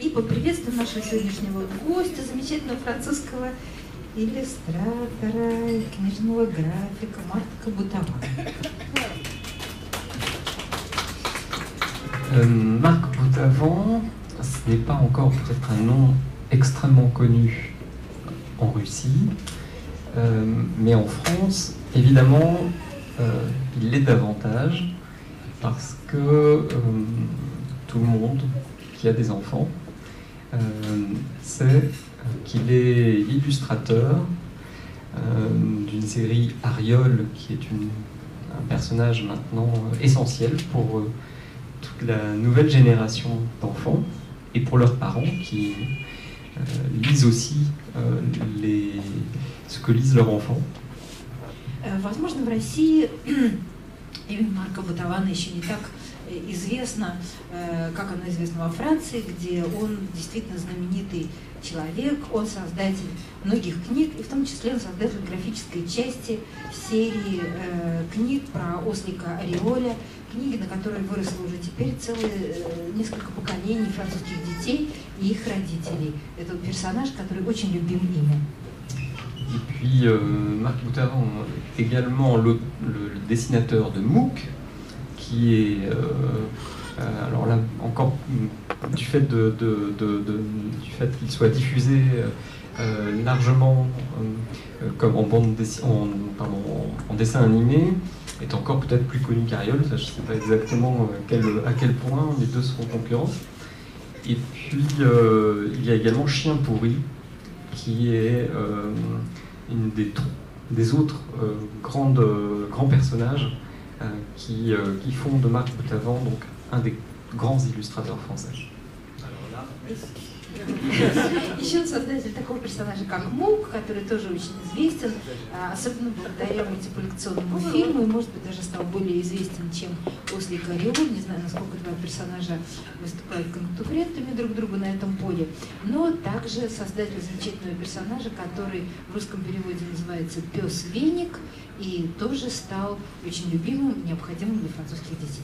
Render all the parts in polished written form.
И поприветствуем нашего сегодняшнего гостя, замечательного французского иллюстратора, книжного графика Марка Бутавана. Marc Boutavant, ce n'est pas encore peut-être un nom extrêmement connu en Russie, mais en France, évidemment, il l'est davantage parce que tout le monde qui a des enfants sait qu'il est illustrateur d'une série Ariol, qui est un personnage maintenant essentiel pour toute la nouvelle génération d'enfants et pour leurs parents qui lisent aussi ce que lisent leurs enfants. Возможно, в России имя Марка Бутавана еще не так известно, как оно известно во Франции, где он действительно знаменитый человек, он создатель многих книг, и в том числе он создатель графической части серии книг про ослика Ариоля, книги, на которые выросло уже теперь несколько поколений французских детей и их родителей. Это персонаж, который очень любим ими. Et puis Marc Boutavant est également le dessinateur de MOOC, qui est, alors là encore du fait qu'il soit diffusé largement comme en dessin animé, est encore peut-être plus connu qu'Ariol. Je ne sais pas exactement à quel point les deux sont concurrents. Et puis il y a également Chien pourri, qui est une des autres grands personnages qui font de Marc Boutavant donc un des grands illustrateurs français. Alors là, Еще создатель такого персонажа, как Мук, который тоже очень известен, особенно благодаря мультипликационному фильму, и, может быть, даже стал более известен, чем ослик Ариол. Не знаю, насколько два персонажа выступают конкурентами друг другу на этом поле, но также создатель замечательного персонажа, который в русском переводе называется «Пес Веник», и тоже стал очень любимым и необходимым для французских детей.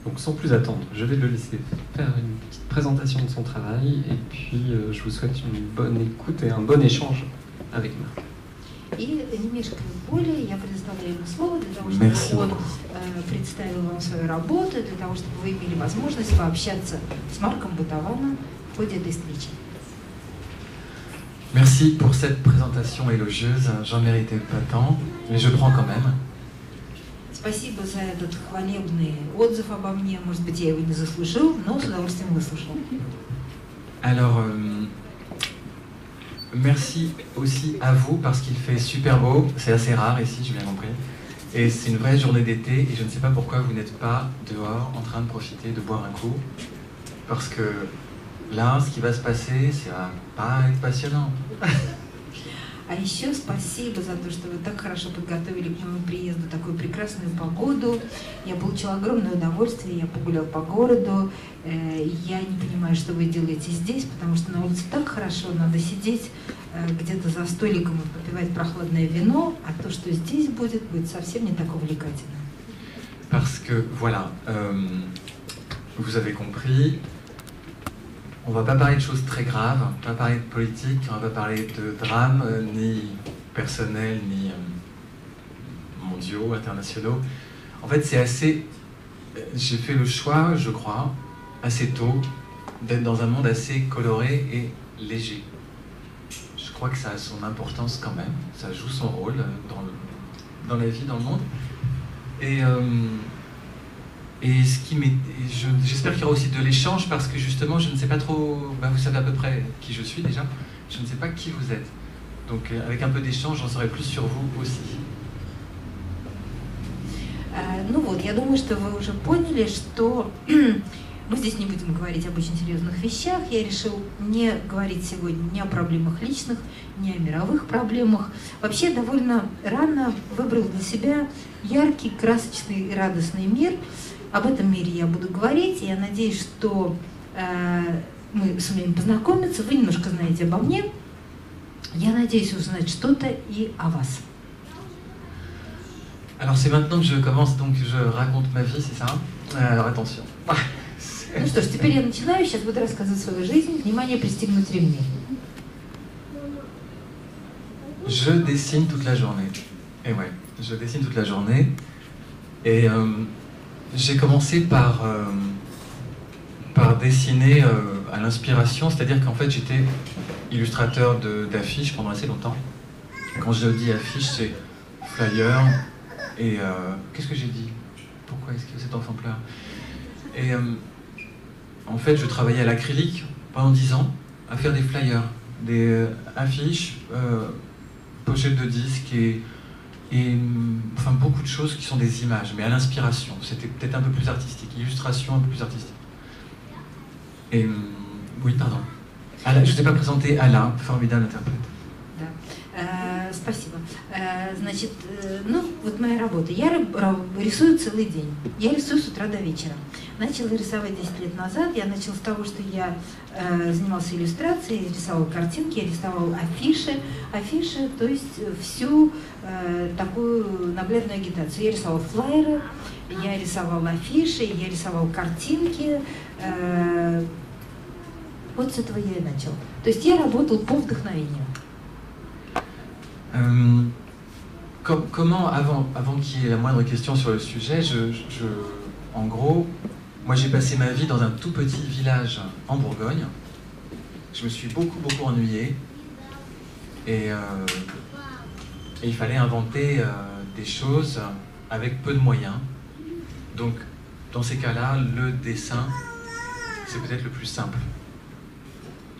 Donc sans plus attendre, je vais le laisser faire une petite présentation de son travail et puis je vous souhaite une bonne écoute et un bon échange avec Marc. И не мешкая более, я предоставляю ему слово для того, чтобы он представил вам свою работу, для того, чтобы вы имели возможность пообщаться с Марком Бутаваном в ходе этой встречи. Merci pour cette présentation élogieuse, j'en méritais pas tant, mais je prends quand même. Спасибо за этот хвалебный отзыв обо мне. Может быть, я его не заслужил, но с удовольствием выслушал. Alors, merci aussi à vous parce qu'il fait super beau. C'est assez rare ici, j'ai bien compris. Et c'est une vraie journée d'été et je ne sais pas pourquoi vous n'êtes pas dehors en train de profiter, de boire un coup. Parce que là, ce qui va se passer, ça va pas être passionnant. А еще спасибо за то, что вы так хорошо подготовили к моему приезду такую прекрасную погоду. Я получила огромное удовольствие, я погулял по городу. Я не понимаю, что вы делаете здесь, потому что на улице так хорошо, надо сидеть где-то за столиком и попивать прохладное вино, а то, что здесь будет совсем не так увлекательно. Parce que, voilà, vous avez compris. On ne va pas parler de choses très graves, on ne va pas parler de politique, on ne va pas parler de drames, ni personnels, ni mondiaux, internationaux. En fait, c'est assez... J'ai fait le choix, je crois, assez tôt, d'être dans un monde assez coloré et léger. Je crois que ça a son importance quand même, ça joue son rôle dans la vie, dans le monde. Et j'espère qu'il y aura aussi de l'échange parce que justement je ne sais pas trop, vous savez à peu près qui je suis déjà, je ne sais pas qui vous êtes. Donc avec un peu d'échange, j'en saurai plus sur vous aussi. Ну вот, я думаю, что вы уже поняли, что мы здесь не будем говорить об очень серьезных вещах. Я решил не говорить сегодня ни о проблемах личных, ни о мировых проблемах. Вообще довольно рано выбрал для себя яркий, красочный и радостный мир. Об этом мире я буду говорить, и я надеюсь, что мы сумеем познакомиться, вы немножко знаете обо мне, я надеюсь узнать что-то и о вас. Alors c'est maintenant que je commence, donc je raconte ma vie, c'est ça? Alors attention, Ну что ж, теперь я начинаю, сейчас буду рассказывать свою жизнь. Внимание, пристегнуть ремни. Je dessine toute la journée. Et ouais, je dessine toute la journée. Et j'ai commencé par dessiner à l'inspiration, c'est-à-dire qu'en fait j'étais illustrateur d'affiches pendant assez longtemps. Quand je dis affiches, c'est flyer et... qu'est-ce que j'ai dit? Pourquoi est-ce que cet enfant pleure? Et en fait, je travaillais à l'acrylique pendant 10 ans, à faire des flyers, des affiches, pochettes de disques et enfin beaucoup de choses qui sont des images, mais à l'inspiration. C'était peut-être un peu plus artistique, illustration un peu plus artistique. Et oui, pardon. Alain, je ne t'ai pas présenté Alain, formidable interprète. Спасибо. Значит, ну, вот моя работа. Я рисую целый день. Я рисую с утра до вечера. Начала рисовать 10 лет назад. Я начала с того, что я занималась иллюстрацией, рисовала картинки, я рисовала афиши. Афиши, то есть всю такую наглядную агитацию. Я рисовала флайеры, я рисовала афиши, я рисовала картинки. Вот с этого я и начала. То есть я работала по вдохновению. Comment, avant qu'il y ait la moindre question sur le sujet, en gros, moi j'ai passé ma vie dans un tout petit village en Bourgogne. Je me suis beaucoup ennuyé et il fallait inventer des choses avec peu de moyens. Donc dans ces cas-là, le dessin, c'est peut-être le plus simple.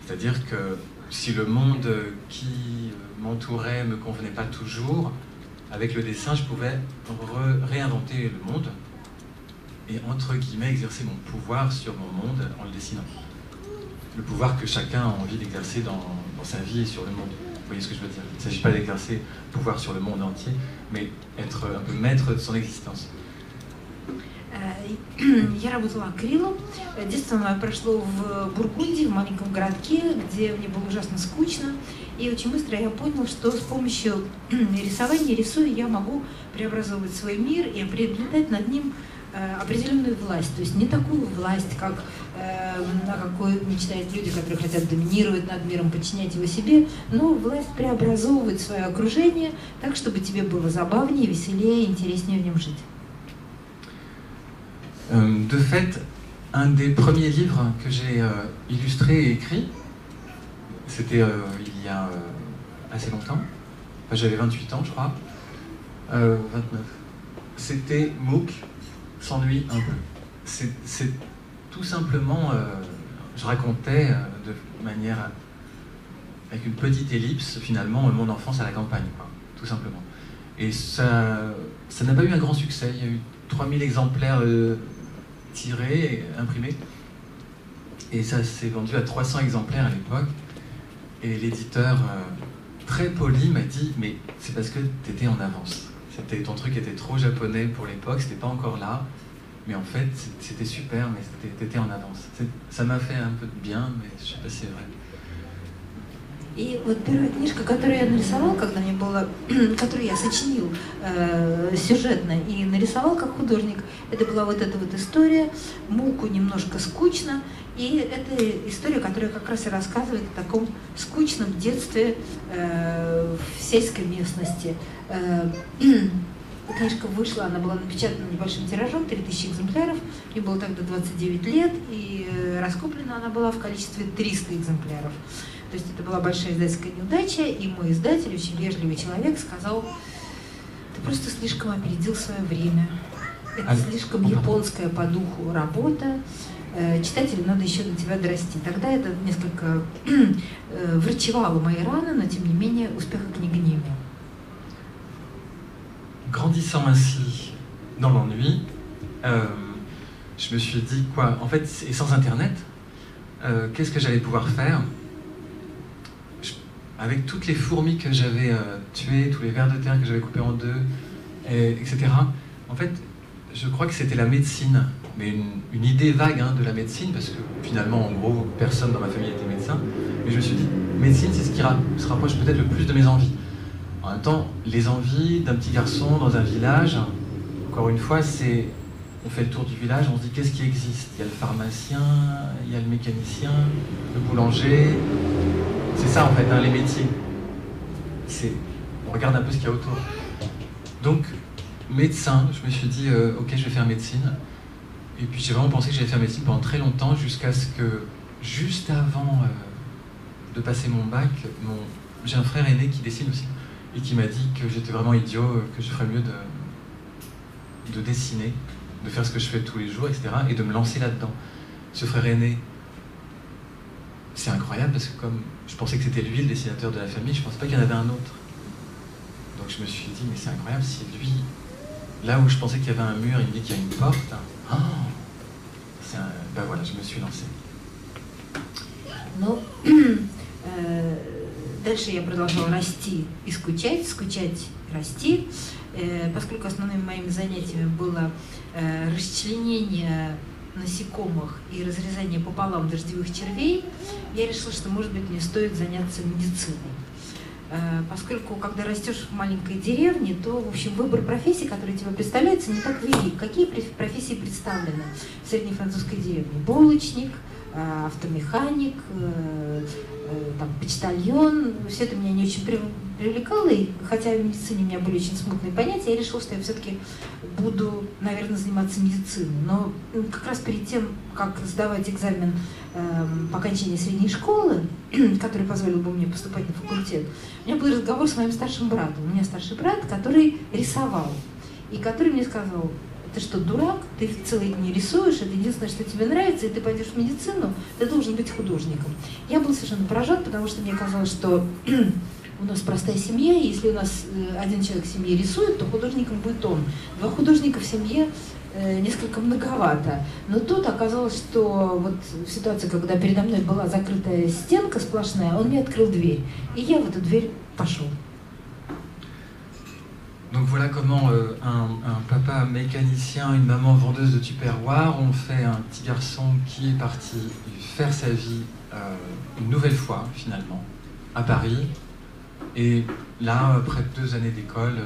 C'est-à-dire que si le monde qui m'entourait ne me convenait pas toujours, avec le dessin, je pouvais réinventer le monde et, entre guillemets, exercer mon pouvoir sur mon monde en le dessinant. Le pouvoir que chacun a envie d'exercer dans sa vie et sur le monde. Vous voyez ce que je veux dire? Il ne s'agit pas d'exercer pouvoir sur le monde entier, mais être un peu maître de son existence. Я работала акрилом. Детство мое прошло в Бургундии, в маленьком городке, где мне было ужасно скучно. И очень быстро я поняла, что с помощью рисования, рисуя, я могу преобразовывать свой мир и приобретать над ним определенную власть. То есть не такую власть, как о какой мечтают люди, которые хотят доминировать над миром, подчинять его себе, но власть преобразовывать свое окружение так, чтобы тебе было забавнее, веселее, интереснее в нем жить. De fait, un des premiers livres que j'ai illustré et écrit, c'était il y a assez longtemps, enfin, j'avais 28 ans je crois, 29, c'était MOOC s'ennuie un peu. C'est tout simplement, je racontais de manière, avec une petite ellipse finalement, mon enfance à la campagne, quoi, tout simplement. Et ça n'a pas eu un grand succès, il y a eu 3000 exemplaires tirés, imprimés, et ça s'est vendu à 300 exemplaires à l'époque, et l'éditeur très poli m'a dit « mais c'est parce que tu étais en avance, ton truc était trop japonais pour l'époque, c'était pas encore là, mais en fait c'était super, mais t'étais en avance ». Ça m'a fait un peu de bien, mais je sais pas si c'est vrai. И вот первая книжка, которую я нарисовал, когда мне было, которую я сочинил сюжетно и нарисовал как художник, это была вот эта вот история, Муку немножко скучно, и это история, которая как раз и рассказывает о таком скучном детстве в сельской местности. Книжка вышла, она была напечатана небольшим тиражом, 3000 экземпляров, мне было тогда 29 лет, и раскуплена она была в количестве 300 экземпляров. То есть это была большая издательская неудача, и мой издатель, очень вежливый человек, сказал: ты просто слишком опередил свое время. Это слишком японская по духу работа, читателю надо еще до тебя дорасти. Тогда это несколько врачевало мои раны, но тем не менее успеха книги не имел. Grandissant ainsi dans l'ennui, je me suis dit quoi, en fait, et sans Internet, qu'est-ce que j'allais pouvoir faire avec toutes les fourmis que j'avais tuées, tous les vers de terre que j'avais coupés en deux, etc. En fait, je crois que c'était la médecine, mais une idée vague de la médecine, parce que finalement, en gros, personne dans ma famille était médecin. Mais je me suis dit, médecine, c'est ce qui se rapproche peut-être le plus de mes envies. En même temps, les envies d'un petit garçon dans un village, encore une fois, c'est on fait le tour du village, on se dit qu'est-ce qui existe? Il y a le pharmacien, il y a le mécanicien, le boulanger. C'est ça en fait, hein, les métiers. On regarde un peu ce qu'il y a autour. Donc, médecin, je me suis dit, ok, je vais faire médecine. Et puis j'ai vraiment pensé que j'allais faire médecine pendant très longtemps, jusqu'à ce que, juste avant de passer mon bac, j'ai un frère aîné qui dessine aussi, et qui m'a dit que j'étais vraiment idiot, que je ferais mieux de dessiner, de faire ce que je fais tous les jours, etc., et de me lancer là-dedans. Ce frère aîné, c'est incroyable, parce que comme je pensais que c'était lui le dessinateur de la famille, je ne pensais pas qu'il y en avait un autre. Donc je me suis dit, mais c'est incroyable, si lui, là où je pensais qu'il y avait un mur, il me dit qu'il y a une porte, oh, ben voilà, je me suis lancé. Ну, дальше я продолжала расти и скучать, расти, поскольку основными моими занятиями было расчленение насекомых и разрезание пополам дождевых червей, я решила, что, может быть, мне стоит заняться медициной. Поскольку, когда растешь в маленькой деревне, то, в общем, выбор профессий, которые тебе представляются, не так велик. Какие профессии представлены в средней французской деревне? Булочник, автомеханик, там, почтальон. Все это меня не очень привлекало, и хотя в медицине у меня были очень смутные понятия, я решила, что я все-таки буду, наверное, заниматься медициной. Но как раз перед тем, как сдавать экзамен по окончании средней школы, который позволил бы мне поступать на факультет, у меня был разговор с моим старшим братом. У меня старший брат, который рисовал, и который мне сказал: ты что, дурак? Ты целые дни рисуешь, это единственное, что тебе нравится, и ты пойдешь в медицину, ты должен быть художником. Я был совершенно поражен, потому что мне казалось, что у нас простая семья, и если у нас один человек в семье рисует, то художником будет он. Два художника в семье несколько многовато. Но тут оказалось, что вот в ситуации, когда передо мной была закрытая стенка сплошная, он мне открыл дверь, и я в эту дверь пошел. Donc voilà comment un papa mécanicien, une maman vendeuse de tupperware ont fait un petit garçon qui est parti faire sa vie une nouvelle fois, finalement, à Paris. Et là, après 2 années d'école,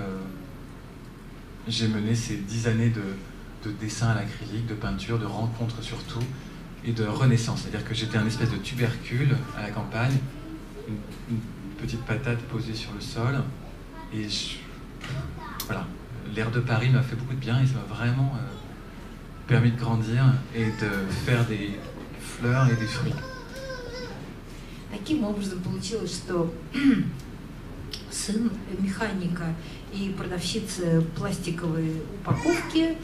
j'ai mené ces 10 années de dessin à l'acrylique, de peinture, de rencontres surtout, et de renaissance. C'est-à-dire que j'étais un espèce de tubercule à la campagne, une petite patate posée sur le sol, et voilà, l'air de Paris m'a fait beaucoup de bien et ça m'a vraiment permis de grandir et de faire des fleurs et des fruits. Таким образом получилось, что сын механика и продавщицы пластиковой упаковки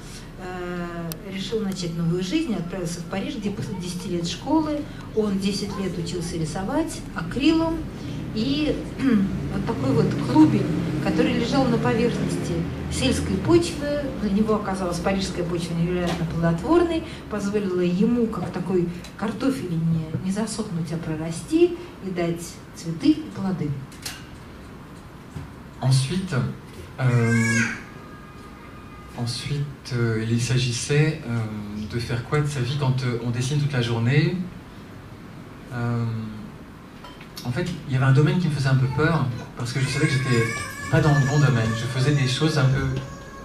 решил начать новую жизнь, отправился в Париж, где после 10 лет школы он 10 лет учился рисовать акрилом. И вот такой вот клубень, который лежал на поверхности сельской почвы, для него оказалась парижская почва невероятно плодотворной, позволила ему, как такой картофель, не засохнуть, а прорасти и дать цветы и плоды. Ensuite, il s'agissait de faire quoi de sa vie quand on dessine toute la journée. En fait, il y avait un domaine qui me faisait un peu peur, parce que je savais que j'étais pas dans le bon domaine. Je faisais des choses un peu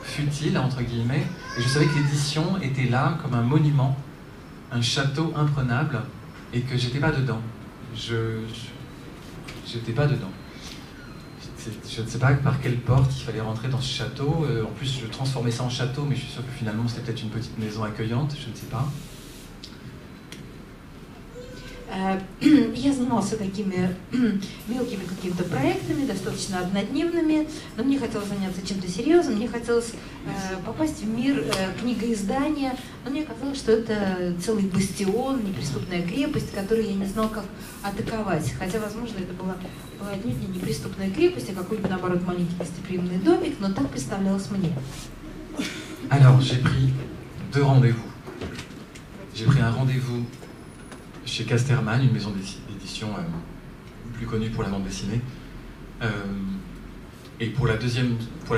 futiles, entre guillemets, et je savais que l'édition était là comme un monument, un château imprenable, et que j'étais pas dedans. J'étais pas dedans. Je ne sais pas par quelle porte il fallait rentrer dans ce château. En plus, je transformais ça en château, mais je suis sûr que finalement, c'était peut-être une petite maison accueillante, je ne sais pas. Я занимался такими мелкими какими-то проектами, достаточно однодневными, но мне хотелось заняться чем-то серьезным, мне хотелось попасть в мир книгоиздания, но мне казалось, что это целый бастион, неприступная крепость, которую я не знал, как атаковать. Хотя, возможно, это была отнюдь не неприступная крепость, а какой-нибудь, наоборот, маленький гостеприимный домик, но так представлялось мне. Alors, j'ai pris 2 rendez-vous. J'ai pris un rendez-vous chez Casterman, une maison d'édition plus connue pour la bande dessinée. Et pour la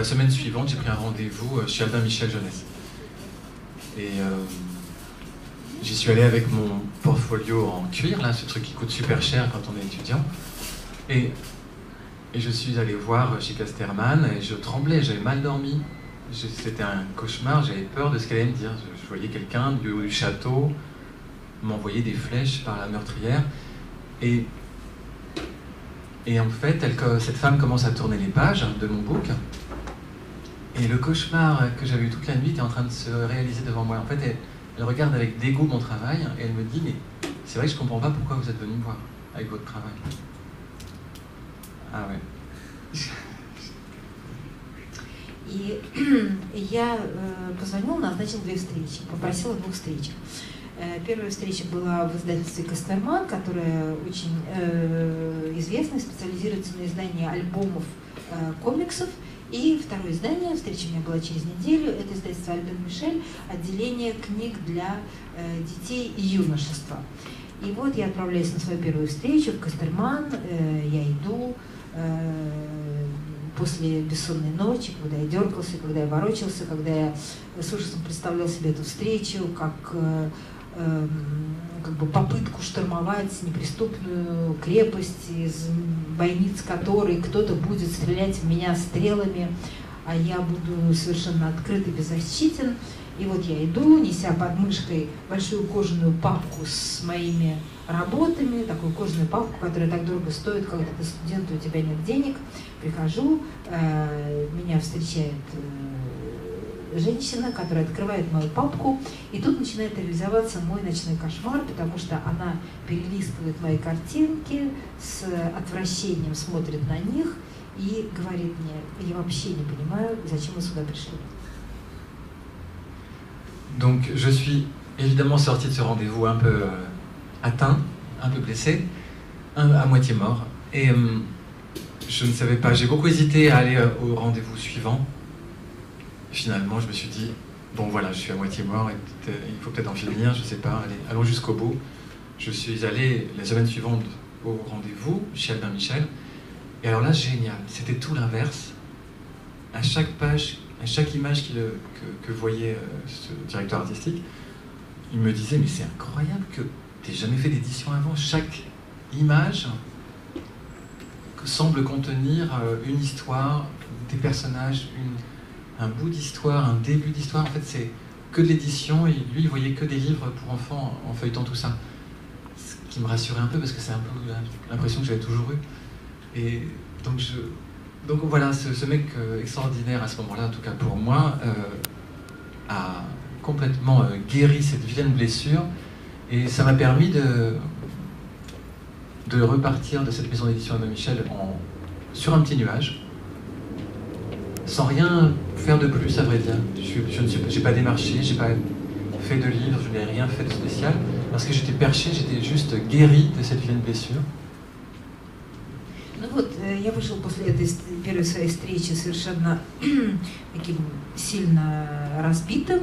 semaine suivante, j'ai pris un rendez-vous chez Albin Michel Jeunesse. Et j'y suis allé avec mon portfolio en cuir, là, ce truc qui coûte super cher quand on est étudiant. Et je suis allé voir chez Casterman et je tremblais, j'avais mal dormi. c'était un cauchemar, j'avais peur de ce qu'elle allait me dire. Je voyais quelqu'un du haut du château m'envoyer des flèches par la meurtrière. Et en fait, cette femme commence à tourner les pages de mon book. Et le cauchemar que j'avais eu toute la nuit était en train de se réaliser devant moi. En fait, elle regarde avec dégoût mon travail et elle me dit « Mais c'est vrai que je ne comprends pas pourquoi vous êtes venu me voir avec votre travail. » Ah ouais. И я позвонила, назначила 2 встречи, попросила 2 встреч. Первая встреча была в издательстве «Кастерман», которое очень известно, специализируется на издании альбомов комиксов. И второе издание, встреча у меня была через неделю, это издательство Альбен Мишель, отделение книг для детей и юношества. И вот я отправляюсь на свою первую встречу в Кастерман, я иду после бессонной ночи, когда я дергался, когда я ворочался, когда я с ужасом представлял себе эту встречу как бы попытку штурмовать неприступную крепость, из бойниц которой кто-то будет стрелять в меня стрелами, а я буду совершенно открыт и беззащитен. И вот я иду, неся под мышкой большую кожаную папку с моими работами, такую кожаную папку, которая так дорого стоит, когда ты студент, у тебя нет денег. Прихожу, меня встречает женщина, которая открывает мою папку, и тут начинает реализоваться мой ночной кошмар, потому что она перелистывает мои картинки, с отвращением смотрит на них и говорит мне: я вообще не понимаю, зачем вы сюда пришли. Donc je suis évidemment sorti de ce rendez-vous un peu atteint, un peu blessé, à moitié mort, et je ne savais pas, j'ai beaucoup hésité à aller au rendez-vous suivant. Finalement, je me suis dit, bon voilà, je suis à moitié mort, il faut peut-être en finir, je ne sais pas, allez, allons jusqu'au bout. Je suis allé la semaine suivante au rendez-vous chez Albin Michel, et alors là, génial, c'était tout l'inverse. À chaque page, à chaque image que voyait ce directeur artistique, il me disait, mais c'est incroyable que tu n'aies jamais fait d'édition avant. Chaque image semble contenir une histoire, des personnages, un bout d'histoire, un début d'histoire. En fait, c'est que de l'édition, et lui, il voyait que des livres pour enfants en feuilletant tout ça. Ce qui me rassurait un peu, parce que c'est un peu l'impression que j'avais toujours eue. Et donc voilà, ce mec extraordinaire à ce moment-là, en tout cas pour moi, a complètement guéri cette vilaine blessure, et ça m'a permis de repartir de cette maison d'édition Albin Michel sur un petit nuage, sans rien faire de plus, à vrai dire. Je n'ai pas démarché, je n'ai pas fait de livre, je n'ai rien fait de spécial, parce que j'étais perché, j'étais juste guéri de cette vilaine blessure. Ну вот, я вышел после этой первой своей встречи совершенно таким сильно разбитым,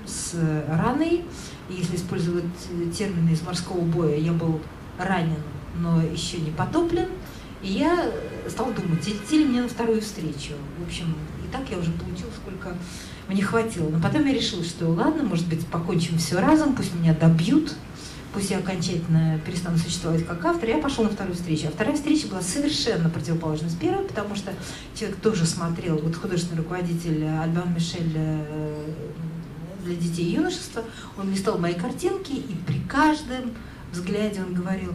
с раной. И если использовать термины из морского боя, я был ранен, но еще не потоплен. И я стал думать, идти ли мне на вторую встречу. В общем, и так я уже получил, сколько мне хватило. Но потом я решил, что ладно, может быть, покончим все разом, пусть меня добьют, пусть я окончательно перестану существовать как автор. Я пошел на вторую встречу. А вторая встреча была совершенно противоположна с первой, потому что человек тоже смотрел, вот художественный руководитель Альбан Мишель для детей и юношества, он листал мои картинки, и при каждом взгляде он говорил: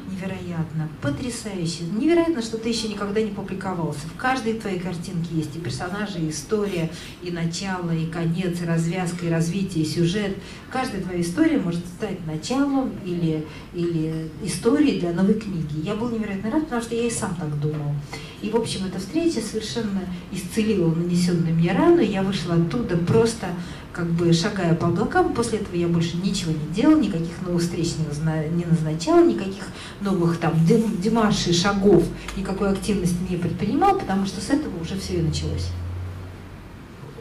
невероятно, потрясающе, невероятно, что ты еще никогда не публиковался. В каждой твоей картинке есть и персонажи, и история, и начало, и конец, и развязка, и развитие, и сюжет. Каждая твоя история может стать началом или историей для новой книги. Я был невероятно рад, потому что я и сам так думал. И, в общем, эта встреча совершенно исцелила нанесенную мне рану, и я вышла оттуда просто как бы шагая по облакам. После этого я больше ничего не делал, никаких новых встреч не назначал, никаких новых там демаршей, шагов, никакой активности не предпринимал, потому что с этого уже все и началось.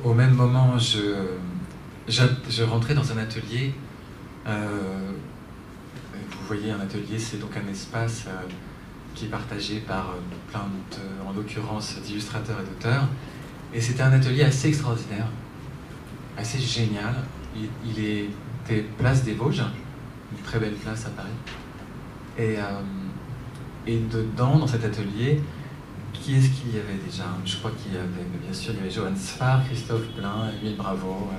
Au même moment, je rentrais dans un atelier. Vous voyez, un atelier, c'est donc un espace qui est partagé par plein en l'occurrence d'illustrateurs et d'auteurs. Et c'était un atelier assez extraordinaire, assez génial. Il était place des Vosges, une très belle place à Paris. Et dedans, dans cet atelier, Qui est-ce qu'il y avait déjà? Je crois qu'il y avait, bien sûr, il y avait Johann Sfar, Christophe Blain, Émile Bravo.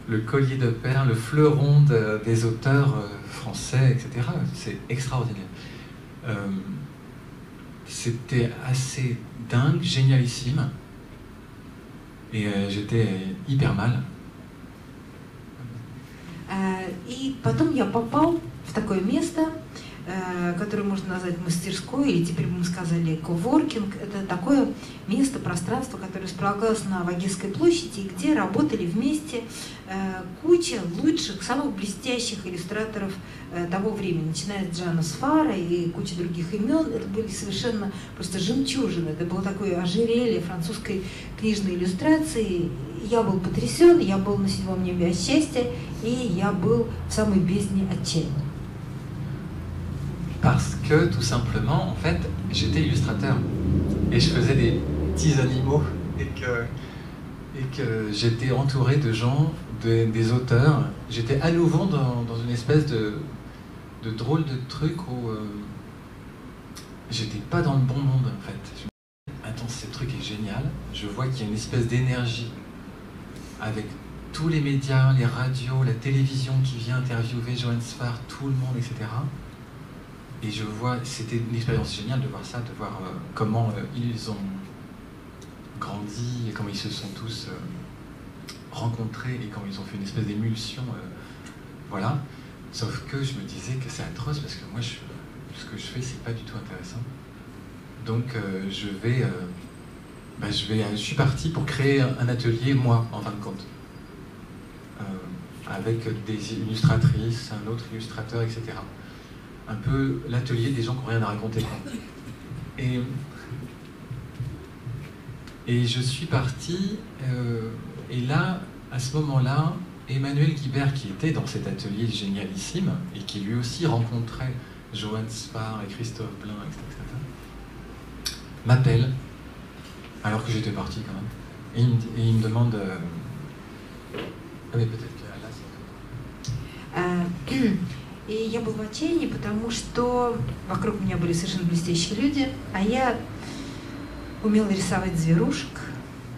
Le collier de perles, le fleuron des auteurs français, etc. C'est extraordinaire. C'était assez dingue, génialissime. И j'étais hyper mal. И потом я попал в такое место, которое можно назвать мастерской, или теперь бы мы сказали коворкинг. Это такое место, пространство, которое располагалось на Вагезской площади, где работали вместе куча лучших, самых блестящих иллюстраторов того времени, начиная с Жана Сфара и куча других имен. Это были совершенно просто жемчужины. Это было такое ожерелье французской книжной иллюстрации. Я был потрясен, я был на 7-м небе от счастья, и я был в самой бездне отчаяния. Parce que, tout simplement, en fait, j'étais illustrateur et je faisais des petits animaux et que j'étais entouré de gens, des auteurs. J'étais à nouveau dans une espèce de drôle de truc où j'étais pas dans le bon monde, en fait. Je me disais, attends, ce truc est génial. Je vois qu'il y a une espèce d'énergie avec tous les médias, les radios, la télévision qui vient interviewer Johann Sfar, tout le monde, etc. Et je vois, c'était une expérience géniale de voir ça, de voir comment ils ont grandi, et comment ils se sont tous rencontrés, et comment ils ont fait une espèce d'émulsion. Voilà. Sauf que je me disais que c'est atroce, parce que moi, ce que je fais, c'est pas du tout intéressant. Donc je suis parti pour créer un atelier, moi, en fin de compte. Avec des illustratrices, un autre illustrateur, etc. Un peu l'atelier des gens qui n'ont rien à raconter. Et je suis parti, et là, à ce moment-là, Emmanuel Guibert, qui était dans cet atelier génialissime, et qui lui aussi rencontrait Johann Sfar et Christophe Blain, etc., m'appelle, alors que j'étais parti quand même, et il me demande... Ah mais peut-être que là, И я был в отчаянии, потому что вокруг меня были совершенно блестящие люди, а я умела рисовать зверушек,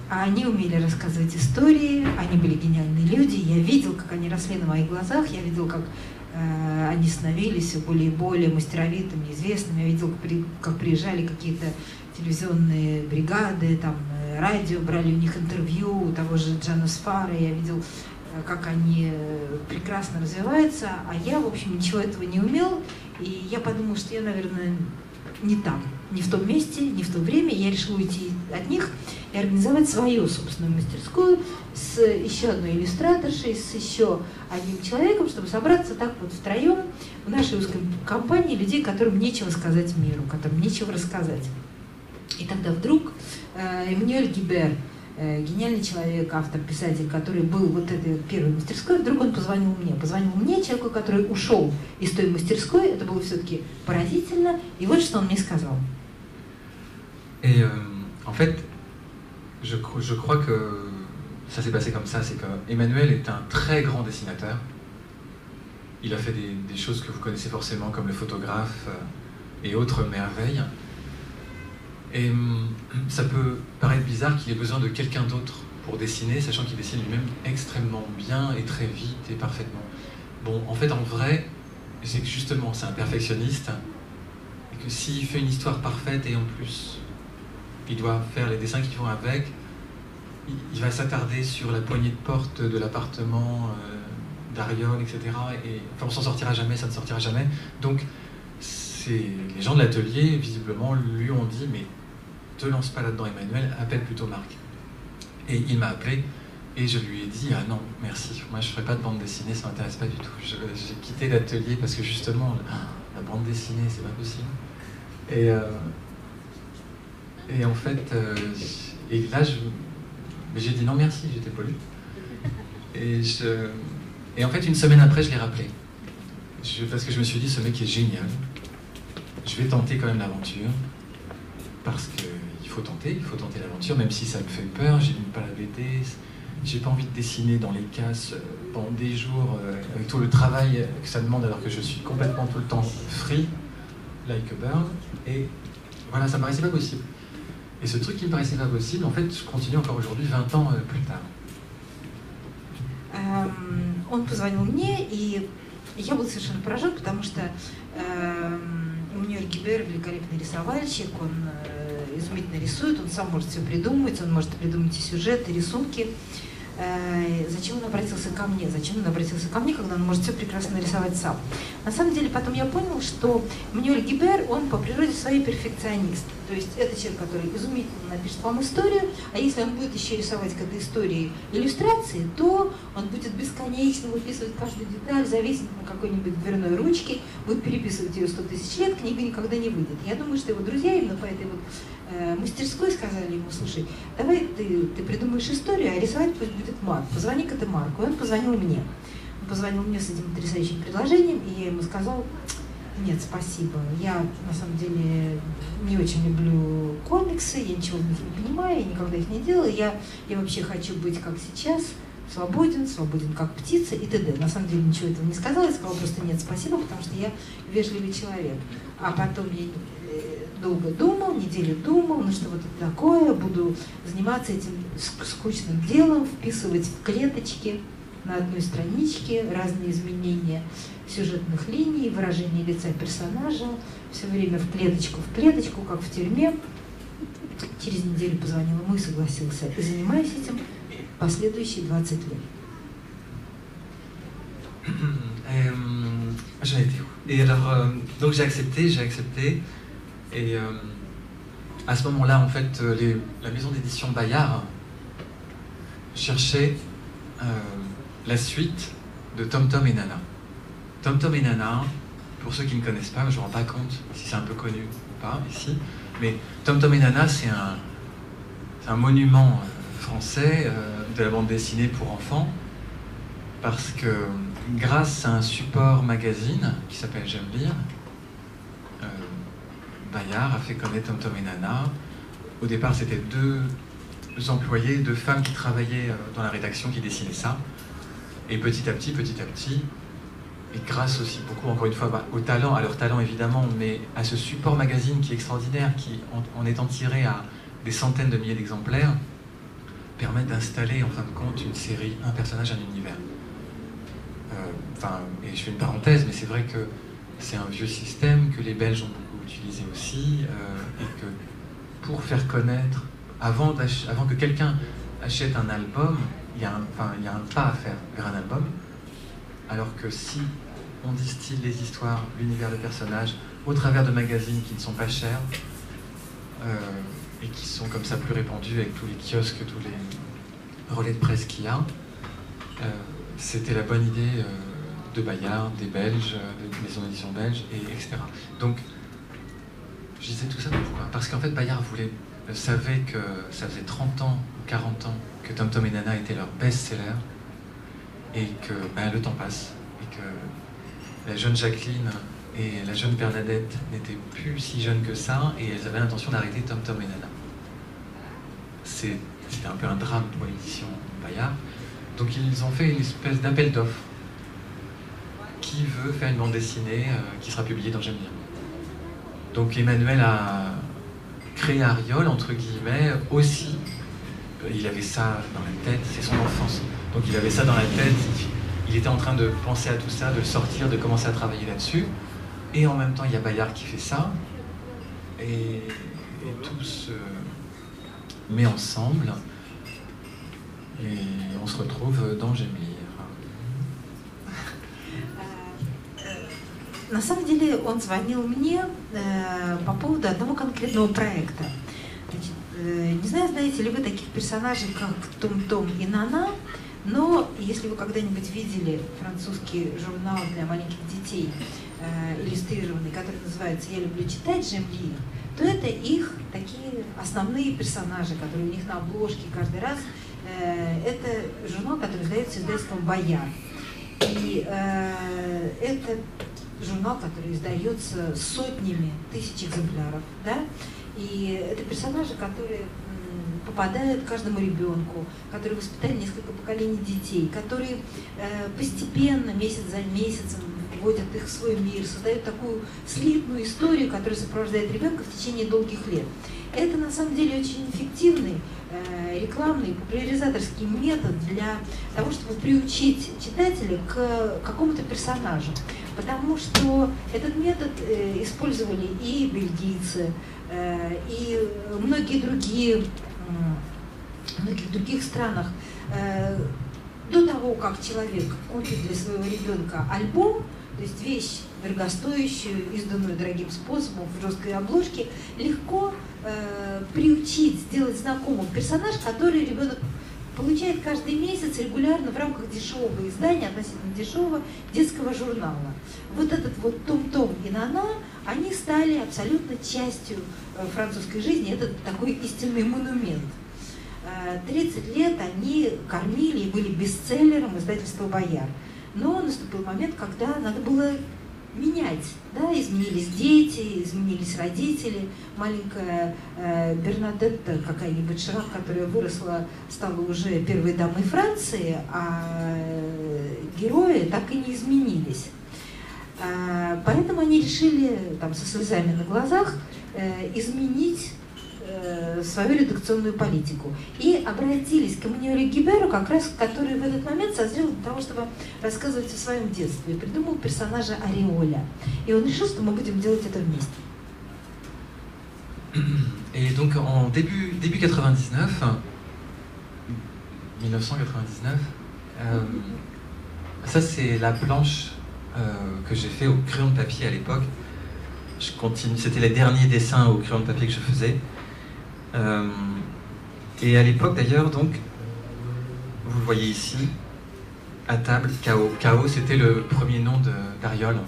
а они умели рассказывать истории, они были гениальные люди, я видел, как они росли на моих глазах, я видел, как они становились все более и более мастеровитыми, известными, я видел, как приезжали какие-то телевизионные бригады, там, радио, брали у них интервью, у того же Жана Сфара, я видел, как они прекрасно развиваются, а я, в общем, ничего этого не умел, и я подумала, что я, наверное, не там, не в том месте, не в то время, и я решила уйти от них и организовать свою собственную мастерскую с еще одной иллюстраторшей, с еще одним человеком, чтобы собраться так вот втроем в нашей узкой компании людей, которым нечего сказать миру, которым нечего рассказать. И тогда вдруг Эммануэль Гибер, гениальный человек, автор, писатель, который был вот этой первой мастерской, вдруг он позвонил мне, человеку, который ушел из той мастерской, это было все-таки поразительно, и вот что он мне сказал. Et en fait, je crois que ça s'est passé comme ça, c'est que Emmanuel est un très grand dessinateur. Il a fait des choses que vous connaissez forcément, comme le photographe et autres merveilles. Et ça peut paraître bizarre qu'il ait besoin de quelqu'un d'autre pour dessiner, sachant qu'il dessine lui-même extrêmement bien et très vite et parfaitement. Bon, en fait, en vrai, c'est que justement, c'est un perfectionniste, et que s'il fait une histoire parfaite et en plus, il doit faire les dessins qui vont avec, il va s'attarder sur la poignée de porte de l'appartement d'Ariol, etc. Et enfin, on s'en sortira jamais, ça ne sortira jamais. Donc, les gens de l'atelier, visiblement, lui ont dit, mais te lance pas là-dedans, Emmanuel, appelle plutôt Marc. Et il m'a appelé, et je lui ai dit, ah non, merci, moi je ferai pas de bande dessinée, ça m'intéresse pas du tout. J'ai quitté l'atelier parce que justement, la bande dessinée, c'est pas possible. Et en fait, et là, j'ai dit non merci, j'étais poli. Et en fait, une semaine après, je l'ai rappelé. Parce que je me suis dit, ce mec est génial. Je vais tenter quand même l'aventure. Parce qu'il faut tenter l'aventure, même si ça me fait peur, j'aime pas la BD. J'ai pas envie de dessiner dans les cases pendant des jours, avec tout le travail que ça demande, alors que je suis complètement tout le temps free, like a bird. Et Voilà, ça me paraissait pas possible. Et ce truc qui me paraissait pas possible, en fait, je continue encore aujourd'hui, 20 ans plus tard. Он позвонил мне, и я был совершенно поражен, потому что Мануэль Гибер великолепный рисовальщик, он изумительно рисует, он сам может все придумать, он может придумать и сюжеты, и рисунки. Зачем он обратился ко мне? Зачем он обратился ко мне, когда он может все прекрасно нарисовать сам? На самом деле, потом я понял, что Мануэль Гибер, он по природе своей перфекционист. То есть это человек, который изумительно напишет вам историю, а если он будет еще рисовать к этой истории иллюстрации, то он будет бесконечно выписывать каждую деталь, зависит на какой-нибудь дверной ручке, будет переписывать ее 100 тысяч лет, книга никогда не выйдет. Я думаю, что его друзья именно по этой вот мастерской сказали ему: слушай, давай ты придумаешь историю, а рисовать пусть будет Марк. Позвони-ка ты Марку. И он позвонил мне. Он позвонил мне с этим потрясающим предложением, и я ему сказал: нет, спасибо. Я, на самом деле, не очень люблю комиксы, я ничего в них не понимаю, я никогда их не делаю. Я вообще хочу быть как сейчас, свободен как птица и т.д. На самом деле ничего этого не сказала, я сказала просто нет, спасибо, потому что я вежливый человек. А потом я долго думал, неделю думал, ну что вот это такое, буду заниматься этим скучным делом, вписывать в клеточки на одной страничке разные изменения сюжетных линий, выражение лица персонажа, все время в клеточку, как в тюрьме. Через неделю позвонил ему и согласился. И занимаюсь этим последующие 20 лет. J'en étais où? Et alors, donc j'ai accepté. Et à ce moment-là, en fait, la maison d'édition Bayard cherchait la suite de Tom Tom et Nana. Tom Tom et Nana, pour ceux qui ne connaissent pas, je ne me rends pas compte si c'est un peu connu ou pas ici, mais Tom Tom et Nana, c'est un monument français de la bande dessinée pour enfants, parce que grâce à un support magazine qui s'appelle J'aime lire, Bayard a fait connaître Tom Tom et Nana. Au départ, c'était deux employés, deux femmes qui travaillaient dans la rédaction, qui dessinaient ça. Et petit à petit, et grâce aussi beaucoup, encore une fois, au talent, à leur talent évidemment, mais à ce support magazine qui est extraordinaire, qui, en étant tiré à des centaines de milliers d'exemplaires, permet d'installer en fin de compte une série, un personnage, un univers. Et je fais une parenthèse, mais c'est vrai que c'est un vieux système que les Belges ont beaucoup utilisé aussi, et que pour faire connaître, avant que quelqu'un achète un album, il y a un pas à faire vers un album, alors que si on distille les histoires, l'univers des personnages, au travers de magazines qui ne sont pas chers, et qui sont comme ça plus répandus avec tous les kiosques, tous les relais de presse qu'il y a, c'était la bonne idée de Bayard, des Belges, des maisons d'édition belges, etc. Donc, je disais tout ça pourquoi? Parce qu'en fait, Bayard savait que ça faisait 30 ans ou 40 ans que Tom Tom et Nana était leur best-seller, et que le temps passe, et que la jeune Jacqueline et la jeune Bernadette n'étaient plus si jeunes que ça, et elles avaient l'intention d'arrêter Tom Tom et Nana. C'était un peu un drame pour l'édition Bayard. Donc ils ont fait une espèce d'appel d'offres. Qui veut faire une bande dessinée qui sera publiée dans J'aime lire? Donc Emmanuel a créé Ariol, entre guillemets, aussi. Il avait ça dans la tête, c'est son enfance. Donc il avait ça dans la tête, il était en train de penser à tout ça, de le sortir, de commencer à travailler là-dessus. Et en même temps, il y a Bayard qui fait ça. Et tout se met ensemble. Et on se retrouve dans J'aime lire. На самом деле он звонил мне по поводу одного конкретного проекта. Значит, не знаю, знаете ли вы таких персонажей, как Том-Том и Нана, но если вы когда-нибудь видели французский журнал для маленьких детей, иллюстрированный, который называется «Я люблю читать, J'aime lire», то это их такие основные персонажи, которые у них на обложке каждый раз. Это журнал, который издается издательством «Bayard». И это журнал, который издается сотнями тысяч экземпляров, да? И это персонажи, которые попадают к каждому ребенку, которые воспитали несколько поколений детей, которые постепенно, месяц за месяцем, вводят их в свой мир, создают такую слитную историю, которая сопровождает ребенка в течение долгих лет. Это на самом деле очень эффективный рекламный, популяризаторский метод для того, чтобы приучить читателя к какому-то персонажу. Потому что этот метод использовали и бельгийцы, и многих других странах. До того, как человек купит для своего ребенка альбом, то есть вещь дорогостоящую, изданную дорогим способом в жесткой обложке, легко приучить, сделать знакомым персонаж, который ребенок получает каждый месяц регулярно в рамках дешевого издания, относительно дешевого детского журнала. Вот этот вот Том-Том и Нана, они стали абсолютно частью французской жизни. Это такой истинный монумент. 30 лет они кормили и были бестселлером издательства «Бояр». Но наступил момент, когда надо было менять. Да? Изменились дети, изменились родители. Маленькая Бернадетта, какая-нибудь Ширак, которая выросла, стала уже первой дамой Франции, а герои так и не изменились. Поэтому они решили там, со слезами на глазах изменить свою редакционную политику. И обратились к Эммануэлю Гиберу, как раз, который в этот момент созрел для того, чтобы рассказывать о своем детстве. И придумал персонажа Ариоля. И он решил, что мы будем делать это вместе. Et donc en début 1999, ça c'est la planche que j'ai fait au crayon de papier à l'époque. Je continue, c'était les derniers dessins au crayon de papier que je faisais. Et à l'époque d'ailleurs, donc, vous le voyez ici, à table, K.O. K.O. c'était le premier nom d'Ariol,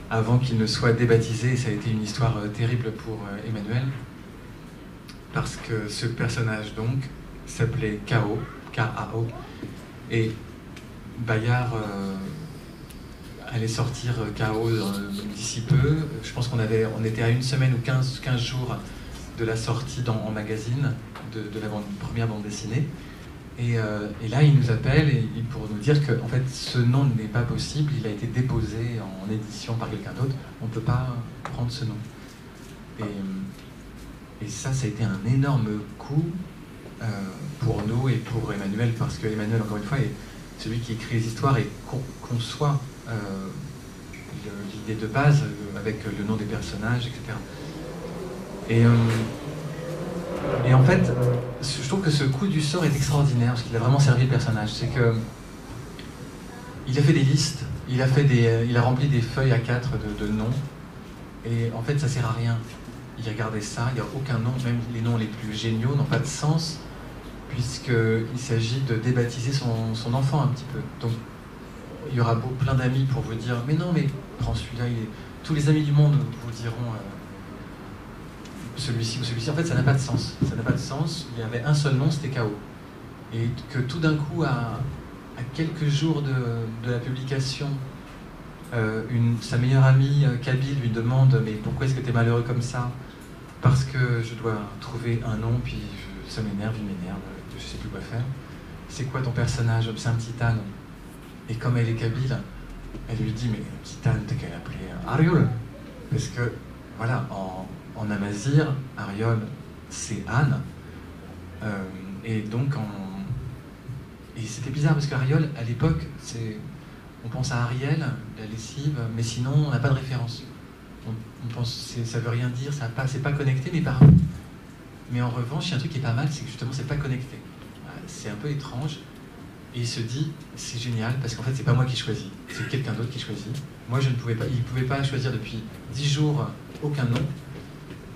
avant qu'il ne soit débaptisé, et ça a été une histoire terrible pour Emmanuel, parce que ce personnage donc s'appelait K.O., K.A.O., et Bayard allait sortir K.O. d'ici peu. Je pense qu'on était à une semaine ou 15 jours de la sortie en magazine de la première bande dessinée. Et là, il nous appelle pour nous dire que en fait, ce nom n'est pas possible, il a été déposé en édition par quelqu'un d'autre, on ne peut pas prendre ce nom. Et ça a été un énorme coup pour nous et pour Emmanuel, parce que Emmanuel, encore une fois, est celui qui écrit les histoires et conçoit l'idée de base avec le nom des personnages, etc. Et en fait, je trouve que ce coup du sort est extraordinaire, parce qu'il a vraiment servi le personnage. C'est que il a fait des listes, il a rempli des feuilles A4 de noms, et en fait ça sert à rien. Il regardait ça, il n'y a aucun nom, même les noms les plus géniaux n'ont pas de sens, puisqu'il s'agit de débaptiser son enfant un petit peu. Donc il y aura plein d'amis pour vous dire « mais non, mais prends celui-là, tous les amis du monde vous diront celui-ci ou celui-ci ». En fait, ça n'a pas de sens. Ça n'a pas de sens. Il y avait un seul nom, c'était K.O. Et que tout d'un coup, à quelques jours de la publication, sa meilleure amie, Kabyle, lui demande « mais pourquoi est-ce que tu es malheureux comme ça ?» Parce que je dois trouver un nom, puis ça m'énerve, je ne sais plus quoi faire. C'est quoi ton personnage? C'est un petit âne. Et comme elle est kabyle, elle lui dit, mais petit âne, t'as qu'à l'appeler Ariol. Parce que, voilà, en amazigh, Ariol, c'est âne. Et donc, et c'était bizarre, parce qu'Ariol, à l'époque, on pense à Ariel, la lessive, mais sinon, on n'a pas de référence. On pense, ça veut rien dire, c'est pas connecté, mais en revanche, il y a un truc qui est pas mal, c'est que justement, c'est pas connecté. C'est un peu étrange. Et il se dit, c'est génial, parce qu'en fait, c'est pas moi qui choisis, c'est quelqu'un d'autre qui choisit. Moi, je ne pouvais pas, il ne pouvait pas choisir depuis 10 jours aucun nom.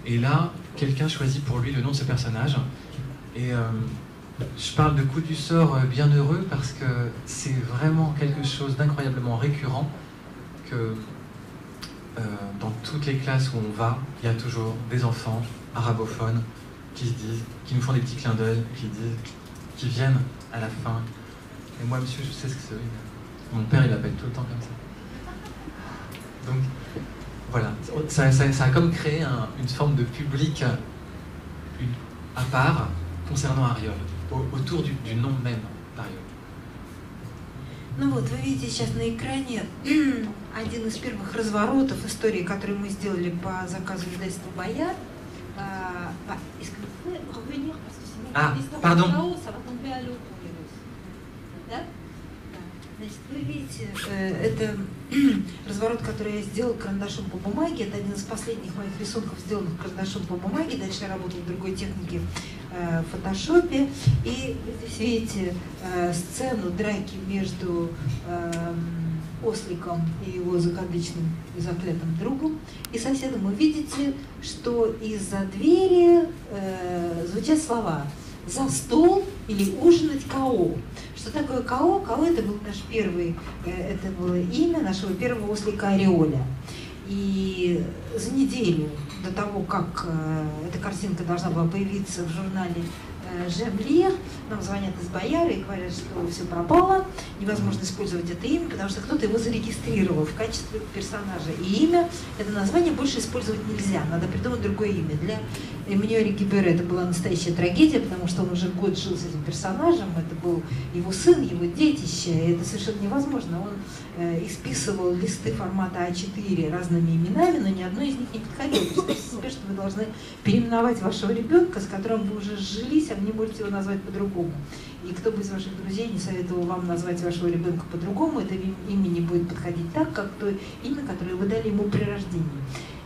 Et là, quelqu'un choisit pour lui le nom de ce personnage. Et je parle de coup du sort bienheureux parce que c'est vraiment quelque chose d'incroyablement récurrent que dans toutes les classes où on va, il y a toujours des enfants arabophones qui se disent, qui nous font des petits clins d'œil, qui viennent à la fin. Et moi, monsieur, je sais ce que c'est. Mon père, il appelle tout le temps comme ça. Donc, voilà. Ça a comme créé une forme de public à part concernant Ariol, autour du nom même d'Ariol. Ну вот, вы видите сейчас на экране один из первых разворотов истории, который мы сделали по заказу издательства «Бояр». Pardon. Значит, вы видите, это разворот, который я сделала карандашом по бумаге. Это один из последних моих рисунков, сделанных карандашом по бумаге. Дальше я работала в другой технике, в фотошопе. И вы здесь видите сцену драки между осликом и его закадычным и заклятым другом и соседом. Вы видите, что из-за двери звучат слова «за стол» или «ужинать КО». Что такое КО? КО — это был наш первый, это было имя нашего первого ослика Ореоля. И за неделю до того, как эта картинка должна была появиться в журнале «Жемлир», нам звонят из Бояра и говорят, что все пропало, невозможно использовать это имя, потому что кто-то его зарегистрировал в качестве персонажа. И имя, это название больше использовать нельзя, надо придумать другое имя. Для Эммануэля Гибера это была настоящая трагедия, потому что он уже год жил с этим персонажем, это был его сын, его детище, и это совершенно невозможно. Он исписывал листы формата А4 разными именами, но ни одно из них не подходило. Представьте себе, что вы должны переименовать вашего ребенка, с которым вы уже сжились, а вы не можете его назвать по-другому. И кто бы из ваших друзей не советовал вам назвать вашего ребенка по-другому, это имя не будет подходить так, как то имя, которое вы дали ему при рождении.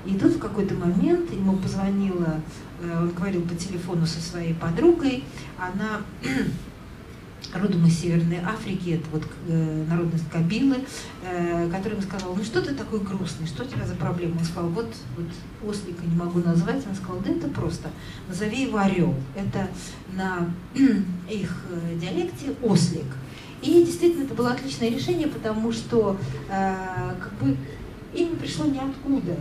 И тут в какой-то момент ему позвонила, он говорил по телефону со своей подругой, она родом из Северной Африки, это вот народность Кабилы, которая ему сказала: ну что ты такой грустный, что у тебя за проблема? Он сказал: вот ослика не могу назвать. Она сказала: да это просто, назови его Орел. Это на их диалекте ослик. И действительно это было отличное решение, потому что как бы имя пришло ниоткуда.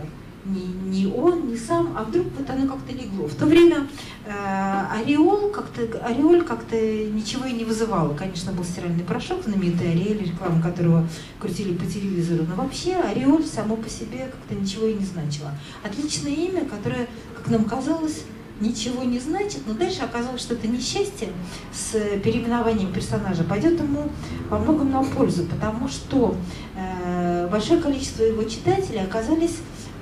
Ни он, ни сам, а вдруг вот оно как-то легло. В то время Ореоль как-то ничего и не вызывало. Конечно, был стиральный порошок, знаменитый Ариэль, рекламу которого крутили по телевизору, но вообще Ореоль само по себе как-то ничего и не значило. Отличное имя, которое, как нам казалось, ничего не значит, но дальше оказалось, что это несчастье с переименованием персонажа пойдет ему во многом на пользу, потому что большое количество его читателей оказались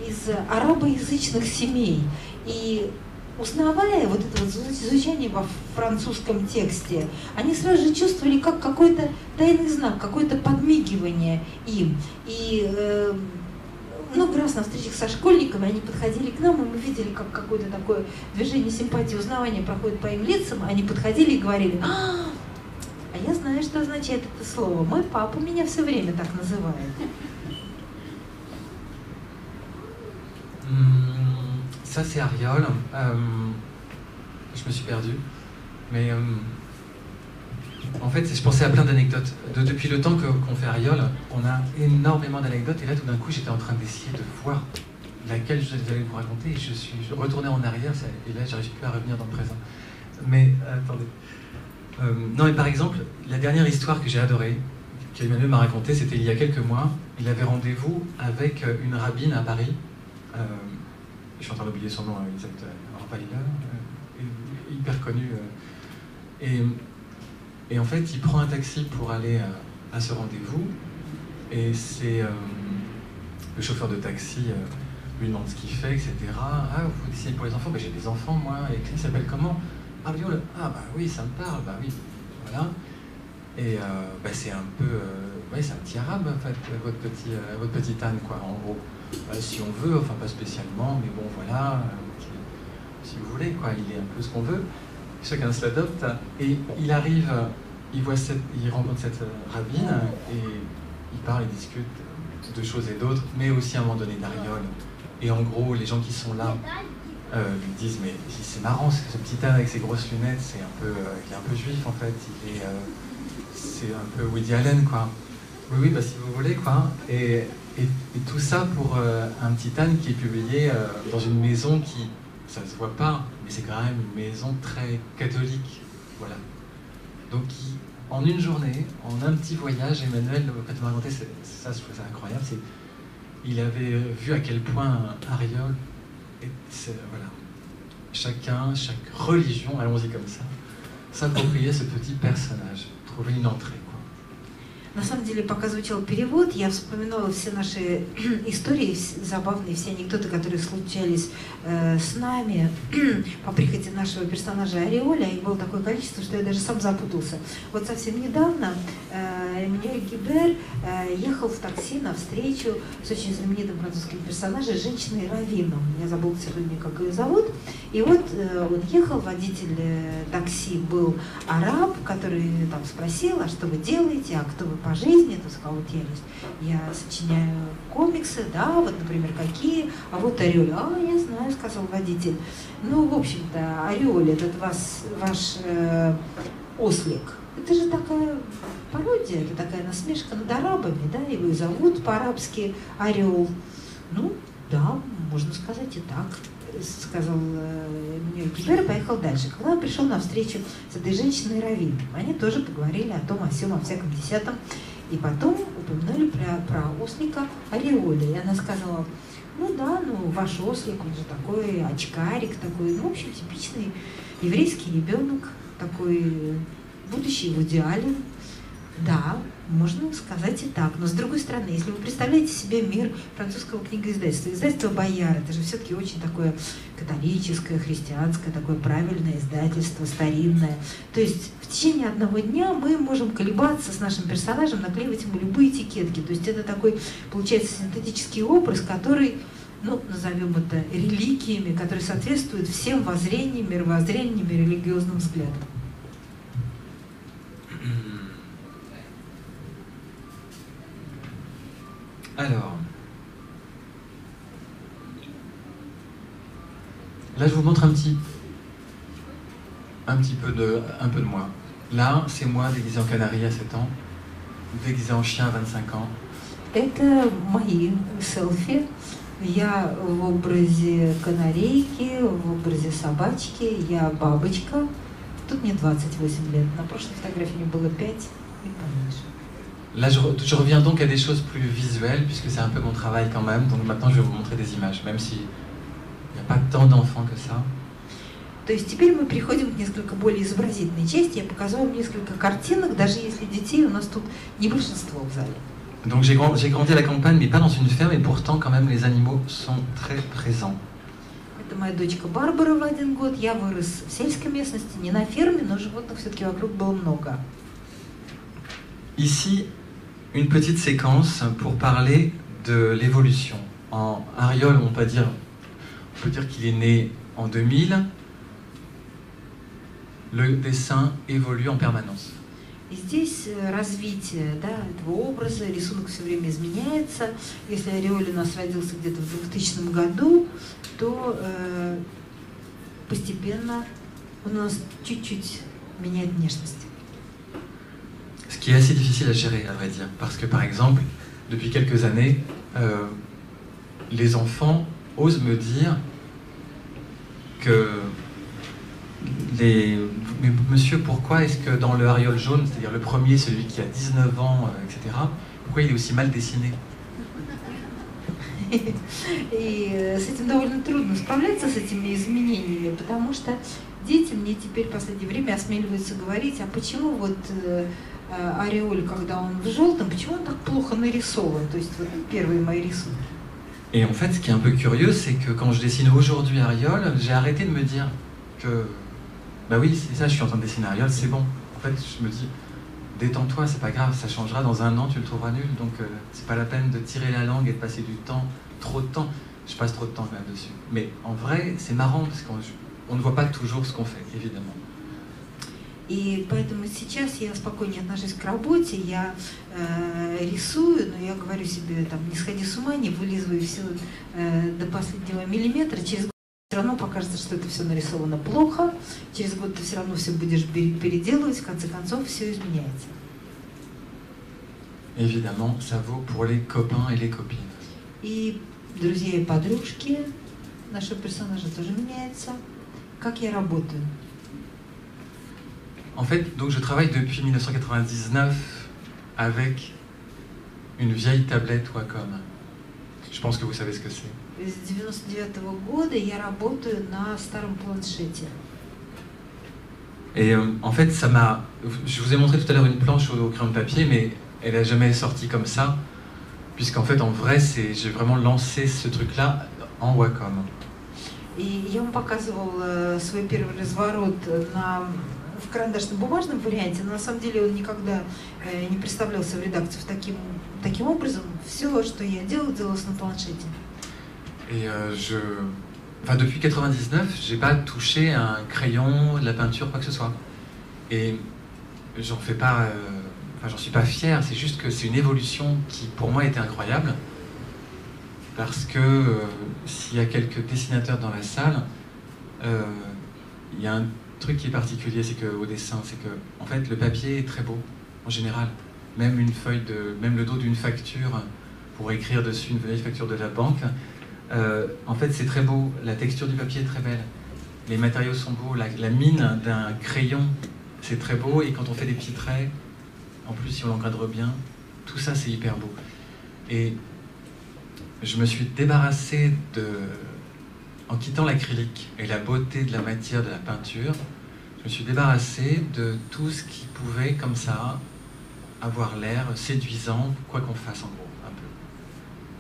из арабоязычных семей. И узнавая вот это вот звучание во французском тексте, они сразу же чувствовали как какой-то тайный знак, какое-то подмигивание им. И много раз на встречах со школьниками они подходили к нам, и мы видели, как какое-то такое движение симпатии, узнавания проходит по им лицам. Они подходили и говорили: а я знаю, что означает это слово. Мой папа меня все время так называет. Ça c'est Ariol. Je me suis perdu. Mais en fait, je pensais à plein d'anecdotes. Depuis le temps qu'on fait Ariol, on a énormément d'anecdotes. Et là, tout d'un coup, j'étais en train d'essayer de voir laquelle je allais vous raconter. Et je suis retourné en arrière. Et là, j'arrive plus à revenir dans le présent. Mais attendez. Non, mais par exemple, la dernière histoire que j'ai adorée, qu'Emmanuel m'a racontée, c'était il y a quelques mois. Il avait rendez-vous avec une rabbine à Paris. Je suis en train d'oublier son nom, Elisabeth Orweiler, hyper connue. Et en fait, il prend un taxi pour aller à ce rendez-vous. Et c'est le chauffeur de taxi lui demande ce qu'il fait, etc. Ah, vous dessinez pour les enfants? Ben, j'ai des enfants, moi. Et il s'appelle comment? Ariol. Ah, bah oui, ça me parle, bah oui. Voilà. Et bah, c'est un peu. Ouais, c'est un petit arabe, en fait, votre petit âne, quoi, en gros. Si on veut, enfin pas spécialement, mais bon voilà, si vous voulez, quoi, il est un peu ce qu'on veut, chacun se l'adopte, et il arrive, il rencontre cette rabbine, et il parle, il discute de choses et d'autres, mais aussi à un moment donné d'Ariol, et en gros, les gens qui sont là lui disent, mais c'est marrant, ce petit âne avec ses grosses lunettes, il est un peu juif en fait, c'est un peu Woody Allen, quoi. Oui, bah si vous voulez, quoi, et tout ça pour un petit âne qui est publié dans une maison qui, ça ne se voit pas, mais c'est quand même une maison très catholique. Voilà. Donc en une journée, en un petit voyage, Emmanuel, quand il m'a raconté ça, je trouvais ça incroyable, il avait vu à quel point Ariol, voilà, chaque religion, allons-y comme ça, s'appropriait ce petit personnage, trouver une entrée. На самом деле, пока звучал перевод, я вспоминала все наши истории, забавные, все анекдоты, которые случались с нами по прихоти нашего персонажа Ариоля. Их было такое количество, что я даже сам запутался. Вот совсем недавно Эммануэль Гибер ехал в такси на встречу с очень знаменитым французским персонажем, женщиной раввином. Я забыла сегодня, как ее зовут. И вот он ехал, водитель такси был араб, который там спросил, а что вы делаете, а кто вы по жизни, то сказал, вот я сочиняю комиксы, да, вот, например, какие, а вот Ариоль, я знаю, сказал водитель. Ну, в общем-то, Ариоль, этот ваш ослик, это же такая пародия, это такая насмешка над арабами, да, его и зовут по-арабски Орел. Ну, да, можно сказать и так, сказал Эммануэль Гибер и поехал дальше. Когда он пришел на встречу с этой женщиной раввином, они тоже поговорили о том, о сём, о всяком десятом, и потом упомянули про ослика Ариоля. И она сказала, ну да, ваш ослик, он же такой очкарик, такой, ну, в общем, типичный еврейский ребенок, такой будущий Вуди Аллен. Да, можно сказать и так. Но с другой стороны, если вы представляете себе мир французского книгоиздательства, издательство «Бояр», это же все-таки очень такое католическое, христианское, такое правильное издательство, старинное. То есть в течение одного дня мы можем колебаться с нашим персонажем, наклеивать ему любые этикетки. То есть это такой, получается, синтетический образ, который, ну, назовем это религиями, который соответствует всем воззрениям, мировоззрениям и религиозным взглядам. Alors, là je vous montre un petit peu de moi. Là, c'est moi déguisé en canari à 7 ans, déguisé en chien à 25 ans. Это мои селфи. Я в образе канарейки, в образе собачки, я бабочка. Тут мне 28 лет, на прошлой фотографии мне было 5 и поменьше. Là, je reviens donc à des choses plus visuelles, puisque c'est un peu mon travail quand même. Donc maintenant, je vais vous montrer des images, même s'il n'y a pas tant d'enfants que ça. То есть теперь мы переходим к несколько более изобразительной части. Я показала вам несколько картинок, даже если детей у нас тут не большинство в зале. Donc j'ai grandi à la campagne, mais pas dans une ferme, et pourtant quand même les animaux sont très présents. Это моя дочка Барбара в 1 год. Я вырос в сельской местности, не на ферме, но животных все-таки вокруг было много. Ici, une petite séquence pour parler de l'évolution. En Ariol, on peut dire qu'il est né en 2000. Le dessin évolue en permanence. И здесь развитие, да, этого образа, рисунок все время изменяется. Если Ариоль у нас родился где-то в 2000 году, то постепенно он у нас чуть-чуть меняет внешность. Ce qui est assez difficile à gérer, à vrai dire, parce que par exemple, depuis quelques années, les enfants osent me dire que mais monsieur, pourquoi est-ce que dans le Ariol jaune, c'est-à-dire le premier, celui qui a 19 ans, etc., pourquoi il est aussi mal dessiné? И с этим довольно трудно справляться, с этими изменениями, потому что дети мне теперь в последнее время осмеливаются говорить, а почему вот Ариоль, когда он в желтом, почему он так плохо нарисован? То есть вот первые мои рисунки. Et en fait, ce qui est un peu curieux, c'est que quand je dessine aujourd'hui Ariol, j'ai arrêté de me dire que, bah oui, c'est ça, je suis en train de dessiner Ariol, c'est bon. En fait, je me dis, détends-toi, c'est pas grave, ça changera, dans 1 an, tu le trouveras nul, donc c'est pas la peine de tirer la langue et de passer du temps, trop de temps. Je passe trop de temps là-dessus. Mais en vrai, c'est marrant, parce qu'on ne voit pas toujours ce qu'on fait, évidemment. И поэтому сейчас я спокойнее отношусь к работе, я рисую, но я говорю себе, там, не сходи с ума, не вылизывай все до последнего миллиметра, через год все равно покажется, что это все нарисовано плохо, через год ты все равно все будешь переделывать, в конце концов все изменяется. Évidemment, ça vaut pour les copains et les copines. И друзья и подружки нашего персонажа тоже меняются. Как я работаю? En fait, donc je travaille depuis 1999 avec une vieille tablette Wacom. Je pense que vous savez ce que c'est. С 99-го года я работаю на старом планшете. Et en fait, ça m'a... Je vous ai montré tout à l'heure une planche au crayon de papier, mais elle n'a jamais sorti comme ça, puisqu'en fait, en vrai, j'ai vraiment lancé ce truc-là en Wacom. И я вам показывал свой первый разворот в карандашно-бумажном варианте, но на самом деле он никогда не представлялся в редакцию таким образом. Все, что я делалось на планшете. Et depuis 99, j'ai pas touché un crayon, de la peinture, quoi que ce soit. Et j'en fais pas, j'en suis pas fier. C'est juste que c'est une évolution qui, pour moi, était incroyable. Parce que s'il y a quelques dessinateurs dans la salle, il y a un truc qui est particulier, c'est qu'au dessin, c'est que en fait, le papier est très beau en général. Même même le dos d'une facture pour écrire dessus une vieille facture de la banque. En fait, c'est très beau, la texture du papier est très belle, les matériaux sont beaux, la mine d'un crayon, c'est très beau, et quand on fait des petits traits, en plus si on l'encadre bien, tout ça c'est hyper beau. Et je me suis débarrassé en quittant l'acrylique et la beauté de la matière de la peinture, je me suis débarrassé de tout ce qui pouvait comme ça avoir l'air séduisant, quoi qu'on fasse en gros.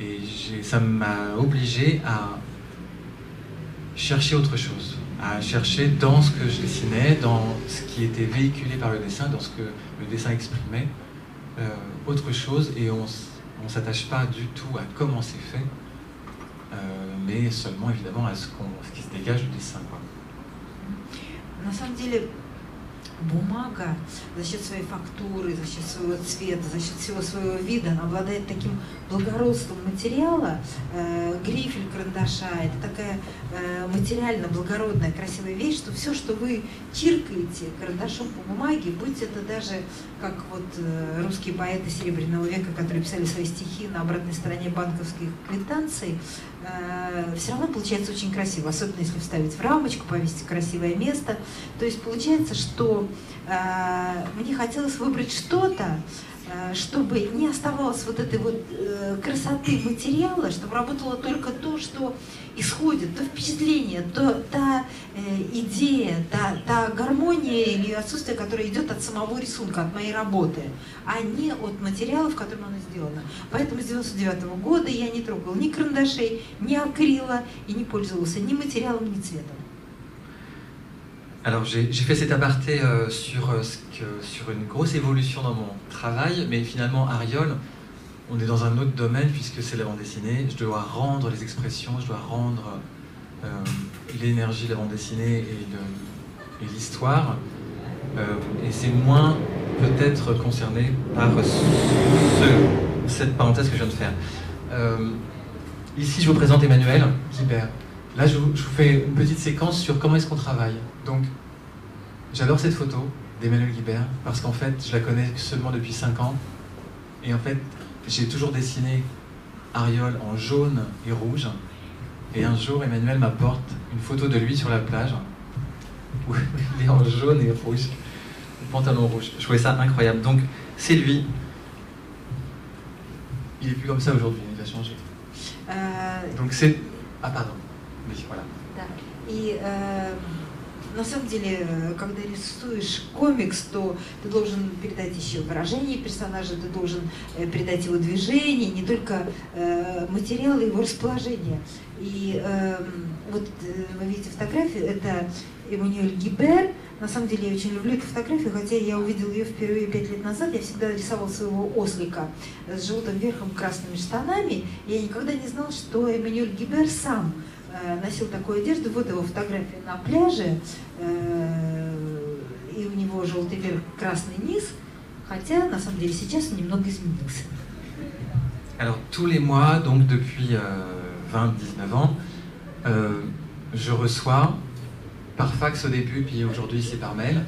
Et ça m'a obligé à chercher autre chose, à chercher dans ce que je dessinais, dans ce qui était véhiculé par le dessin, dans ce que le dessin exprimait, autre chose, et on ne s'attache pas du tout à comment c'est fait, mais seulement évidemment à ce qui se dégage du dessin, quoi. На самом деле, бумага за счет своей фактуры, за счет своего цвета, за счет всего своего вида, она обладает таким благородством материала. Грифель карандаша – это такая материально благородная, красивая вещь, что все, что вы чиркаете карандашом по бумаге, будь это даже как вот русские поэты Серебряного века, которые писали свои стихи на обратной стороне банковских квитанций, все равно получается очень красиво, особенно если вставить в рамочку, повесить в красивое место. То есть получается, что мне хотелось выбрать что-то, чтобы не оставалось вот этой вот красоты материала, чтобы работало только то, что исходит, то впечатление, та идея, та гармония или отсутствие, которое идет от самого рисунка, от моей работы, а не от материала, в котором оно сделано. Поэтому с 99-го года я не трогала ни карандашей, ни акрила и не пользовалась ни материалом, ни цветом. Alors j'ai fait cet aparté sur une grosse évolution dans mon travail, mais finalement Ariol, on est dans un autre domaine puisque c'est la bande dessinée. Je dois rendre les expressions, je dois rendre l'énergie de la bande dessinée et l'histoire, et c'est moins peut-être concerné par cette parenthèse que je viens de faire. Ici je vous présente Emmanuel Guibert. Là, je vous fais une petite séquence sur comment est-ce qu'on travaille. Donc, j'adore cette photo d'Emmanuel Guibert parce qu'en fait, je la connais seulement depuis 5 ans. Et en fait, j'ai toujours dessiné Ariol en jaune et rouge. Et un jour, Emmanuel m'apporte une photo de lui sur la plage où il est en jaune et rouge, le pantalon rouge. Je trouvais ça incroyable. Donc, c'est lui. Il n'est plus comme ça aujourd'hui, il a changé. Donc, c'est... Ah, pardon. Voilà. Да. И на самом деле, когда рисуешь комикс, то ты должен передать еще выражение персонажа, ты должен передать его движение, не только материал и его расположение. И вот вы видите фотографию, это Эммануэль Гибер. На самом деле я очень люблю эту фотографию, хотя я увидела ее впервые 5 лет назад. Я всегда рисовала своего ослика с желтым верхом, красными штанами. И я никогда не знала, что Эммануэль Гибер сам носил такую одежду. Вот его фотография на пляже, и у него желтый верх, красный низ, хотя на самом деле сейчас он немного изменился. Alors tous les mois, donc depuis 20-19 ans, je reçois par fax au début, puis aujourd'hui c'est par mail,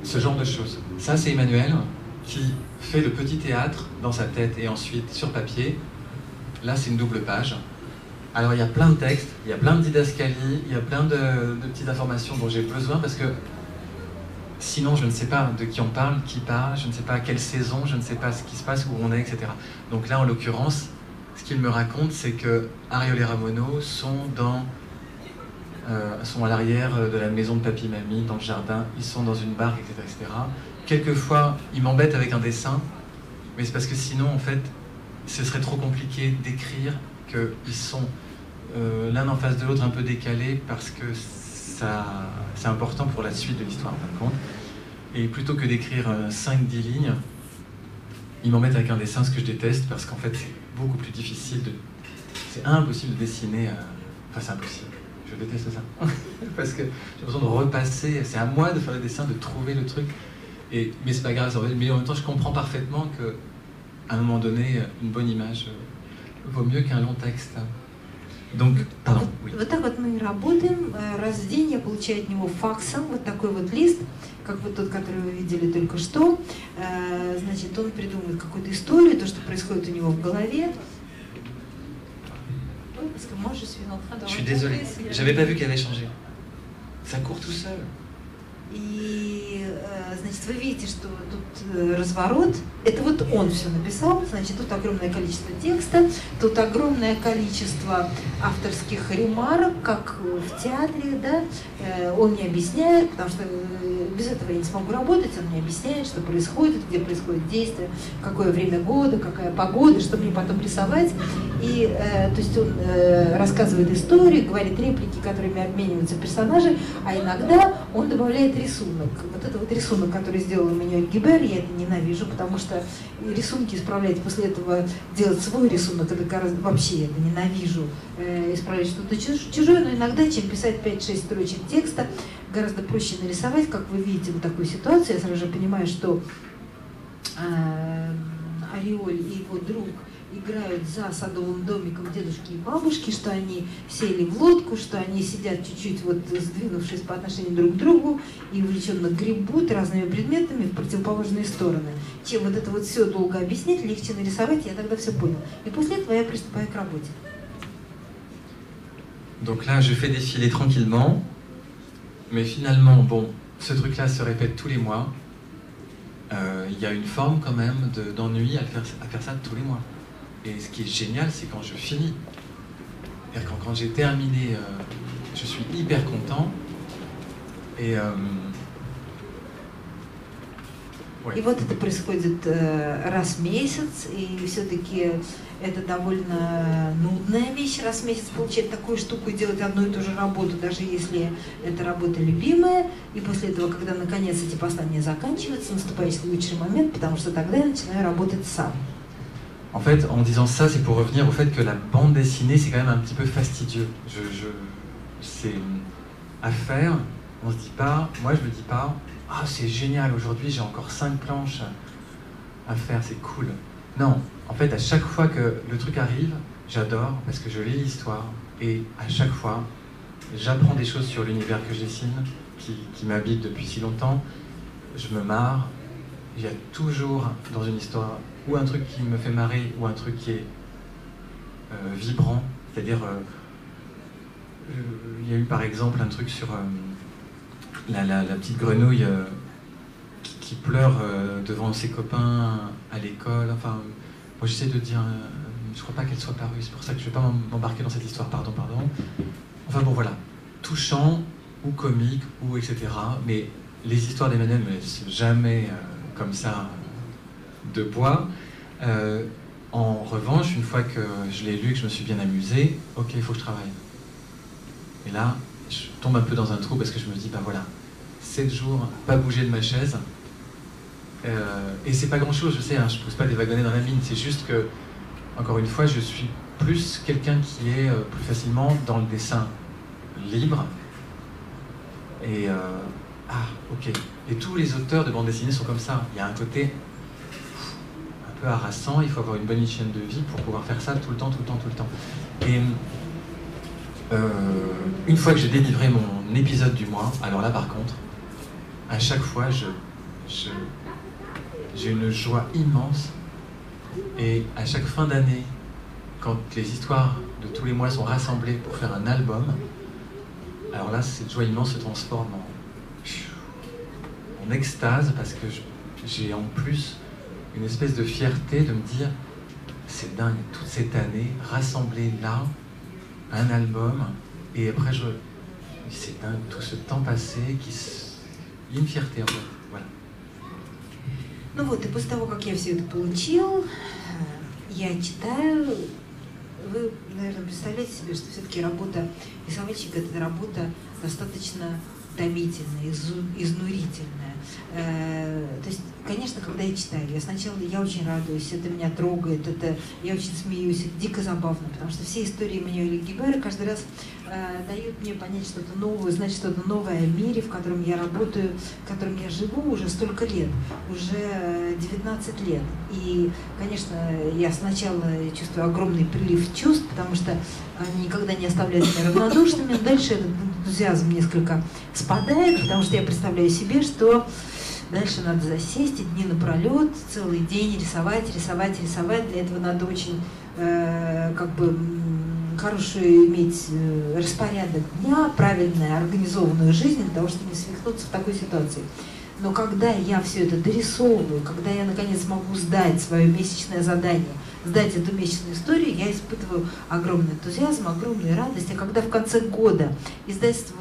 ce genre de choses. Ça c'est Emmanuel qui fait le petit théâtre dans sa tête et ensuite sur papier. Là c'est une double page. Alors il y a plein de textes, il y a plein de didascalies, il y a plein de petites informations dont j'ai besoin parce que sinon je ne sais pas de qui on parle, qui parle, je ne sais pas à quelle saison, je ne sais pas ce qui se passe, où on est, etc. Donc là en l'occurrence, ce qu'il me raconte c'est que Ariol et Ramono sont à l'arrière de la maison de papy-mamie, dans le jardin, ils sont dans une barque, etc., etc. Quelquefois, ils m'embêtent avec un dessin, Mais c'est parce que sinon, en fait, ce serait trop compliqué d'écrire qu'ils sont l'un en face de l'autre un peu décalés parce que c'est important pour la suite de l'histoire, en fin de compte. Et plutôt que d'écrire 5-10 lignes, ils m'en mettent avec un dessin, ce que je déteste, parce qu'en fait, c'est beaucoup plus difficile c'est impossible de dessiner... Enfin, c'est impossible. Je déteste ça. Parce que j'ai besoin de repasser. C'est à moi de faire le dessin, de trouver le truc. Mais c'est pas grave. Mais en même temps, je comprends parfaitement qu'à un moment donné, une bonne image vaut mieux qu'un long texte. Donc, pardon. Oui. Вот так вот мы работаем. Раз в день я получаю от него факсом вот такой вот лист, как вот тот, который вы видели только что. Значит, он придумывает какую-то историю, то, что происходит у него в голове. Parce que moi, je suis en train de... Je suis désolé, j'avais pas vu qu'elle avait changé. Ça court tout seul. И, значит, вы видите, что тут разворот. Это вот он все написал. Значит, тут огромное количество текста, тут огромное количество авторских ремарок, как в театре, да. Он не объясняет, потому что без этого я не смогу работать. Он не объясняет, что происходит, где происходит действие, какое время года, какая погода, что мне потом рисовать. И, то есть он рассказывает историю, говорит реплики, которыми обмениваются персонажи, а иногда он добавляет рисунок. Вот это вот рисунок, который сделал Эммануэль Гибер, я это ненавижу, потому что рисунки исправлять, после этого делать свой рисунок, это гораздо, вообще я это ненавижу, исправлять что-то чужое, но иногда, чем писать 5-6 строчек текста, гораздо проще нарисовать, как вы видите, вот такую ситуацию. Я сразу же понимаю, что Ореоль и его друг играют за садовым домиком дедушки и бабушки, что они сели в лодку, что они сидят чуть-чуть вот сдвинувшись по отношению друг к другу и увлеченно гребут разными предметами в противоположные стороны. Чем вот это вот все долго объяснять, легче нарисовать, я тогда все понял. И после этого я приступаю к работе. Donc là, je fais défiler tranquillement, mais finalement, bon, ce truc-là se répète tous les mois. Il y a une forme quand même d'ennui à faire ça tous les mois. Et ce qui est génial, c'est quand je finis. Quand j'ai terminé, je suis hyper content. Et И вот это происходит раз в месяц, и все-таки это довольно нудная вещь, раз в месяц получать такую штуку и делать одну и ту же работу, даже если это работа любимая. И после этого, когда наконец эти послания заканчиваются, наступает лучший момент, потому что тогда я начинаю работать сам. En fait, en disant ça, c'est pour revenir au fait que la bande dessinée, c'est quand même un petit peu fastidieux. C'est à faire, on se dit pas, moi je me dis pas, ah c'est génial, aujourd'hui j'ai encore 5 planches à faire, c'est cool. Non, en fait, à chaque fois que le truc arrive, j'adore parce que je lis l'histoire et à chaque fois, j'apprends des choses sur l'univers que je dessine, qui m'habite depuis si longtemps. Je me marre, il y a toujours dans une histoire ou un truc qui me fait marrer, ou un truc qui est vibrant. C'est-à-dire, il y a eu par exemple un truc sur la petite grenouille qui pleure devant ses copains à l'école. Enfin, moi j'essaie de dire, je crois pas qu'elle soit parue, c'est pour ça que je vais pas m'embarquer dans cette histoire, pardon. Enfin bon voilà, touchant, ou comique, ou etc. Mais les histoires d'Emmanuel ne me laissent jamais comme ça de bois. En revanche, une fois que je l'ai lu, que je me suis bien amusé, ok, il faut que je travaille. Et là, je tombe un peu dans un trou parce que je me dis, bah voilà, 7 jours, pas bouger de ma chaise. Et c'est pas grand chose, je sais, hein, je pousse pas des wagonnets dans la mine, c'est juste que, encore une fois, je suis plus quelqu'un qui est plus facilement dans le dessin libre. Et ok. Et tous les auteurs de bande dessinée sont comme ça. Il y a un côté un peu harassant, il faut avoir une bonne hygiène de vie pour pouvoir faire ça tout le temps. Et une fois que j'ai délivré mon épisode du mois, alors là par contre, à chaque fois, j'ai une joie immense. Et à chaque fin d'année, quand les histoires de tous les mois sont rassemblées pour faire un album, alors là, cette joie immense se transforme en extase parce que j'ai en plus une espèce de fierté de me dire c'est dingue, toute cette année, rassemblée là, un album, et après c'est dingue, tout ce temps passé, il y a une fierté en fait, voilà. Ну вот, и после того, как я все это получил, я читаю. Вы, наверное, представляете себе, что все-таки работа рисовальщика – это работа достаточно томительная, изнурительная. То есть, конечно, когда я читаю, я очень радуюсь, это меня трогает, я очень смеюсь, это дико забавно, потому что все истории Мануэля Гибера каждый раз дают мне понять что-то новое, знать что-то новое о мире, в котором я работаю, в котором я живу уже столько лет, уже 19 лет. И, конечно, я сначала чувствую огромный прилив чувств, потому что они никогда не оставляют меня равнодушными. Дальше этот энтузиазм несколько спадает, потому что я представляю себе, что дальше надо засесть и дни напролет, целый день рисовать. Для этого надо очень хороший иметь распорядок дня, правильную организованную жизнь для того, чтобы не свихнуться в такой ситуации. Но когда я все это дорисовываю, когда я наконец могу сдать свое месячное задание, сдать эту месячную историю, я испытываю огромный энтузиазм, огромную радость. А когда в конце года издательство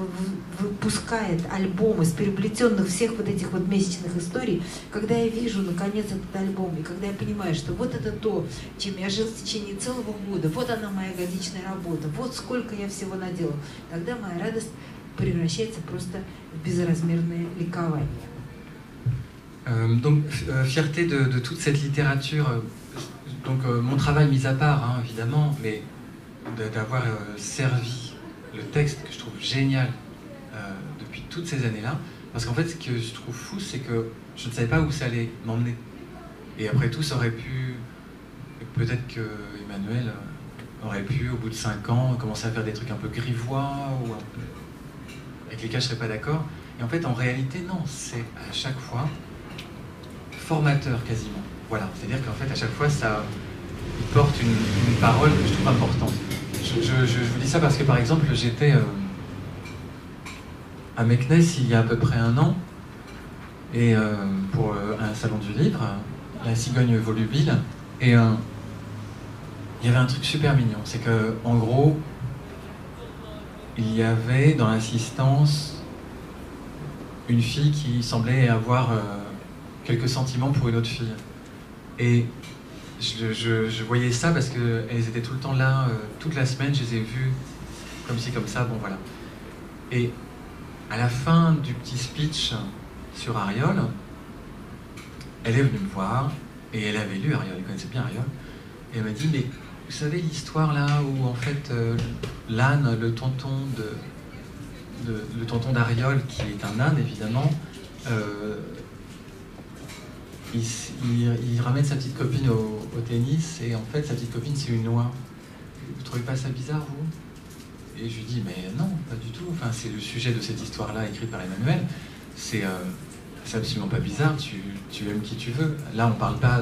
выпускает альбом из переплетенных всех вот этих вот месячных историй, когда я вижу наконец этот альбом, и когда я понимаю, что вот это то, чем я жил в течение целого года, вот она моя годичная работа, вот сколько я всего наделал, тогда моя радость превращается просто в безразмерное ликование. Donc, fierté de toute cette littérature, donc mon travail mis à part, hein, évidemment, mais d'avoir servi le texte que je trouve génial depuis toutes ces années-là, parce qu'en fait, ce que je trouve fou, c'est que je ne savais pas où ça allait m'emmener. Et après tout, ça aurait pu, peut-être que Emmanuel aurait pu, au bout de 5 ans, commencer à faire des trucs un peu grivois, ou un peu, avec lesquels je ne serais pas d'accord. Et en fait, en réalité, non, c'est à chaque fois formateur quasiment. Voilà, c'est-à-dire qu'en fait, à chaque fois, il porte une parole que je trouve importante. Je vous dis ça parce que, par exemple, j'étais à Meknès il y a à peu près 1 an, et pour un salon du livre, la cigogne volubile, et il y avait un truc super mignon, c'est que, en gros, il y avait dans l'assistance une fille qui semblait avoir quelques sentiments pour une autre fille. Et je voyais ça parce qu'elles étaient tout le temps là, toute la semaine, je les ai vues comme ci, comme ça, bon voilà. Et à la fin du petit speech sur Ariol, elle est venue me voir, et elle avait lu Ariol, elle connaissait bien Ariol, et elle m'a dit, mais vous savez l'histoire là où en fait l'âne, le tonton d'Ariol, qui est un âne évidemment, il ramène sa petite copine au tennis, et en fait sa petite copine c'est une oie. Vous trouvez pas ça bizarre, vous? Et je lui dis, mais non, pas du tout, enfin c'est le sujet de cette histoire-là écrite par Emmanuel, c'est absolument pas bizarre, tu aimes qui tu veux. Là on parle pas,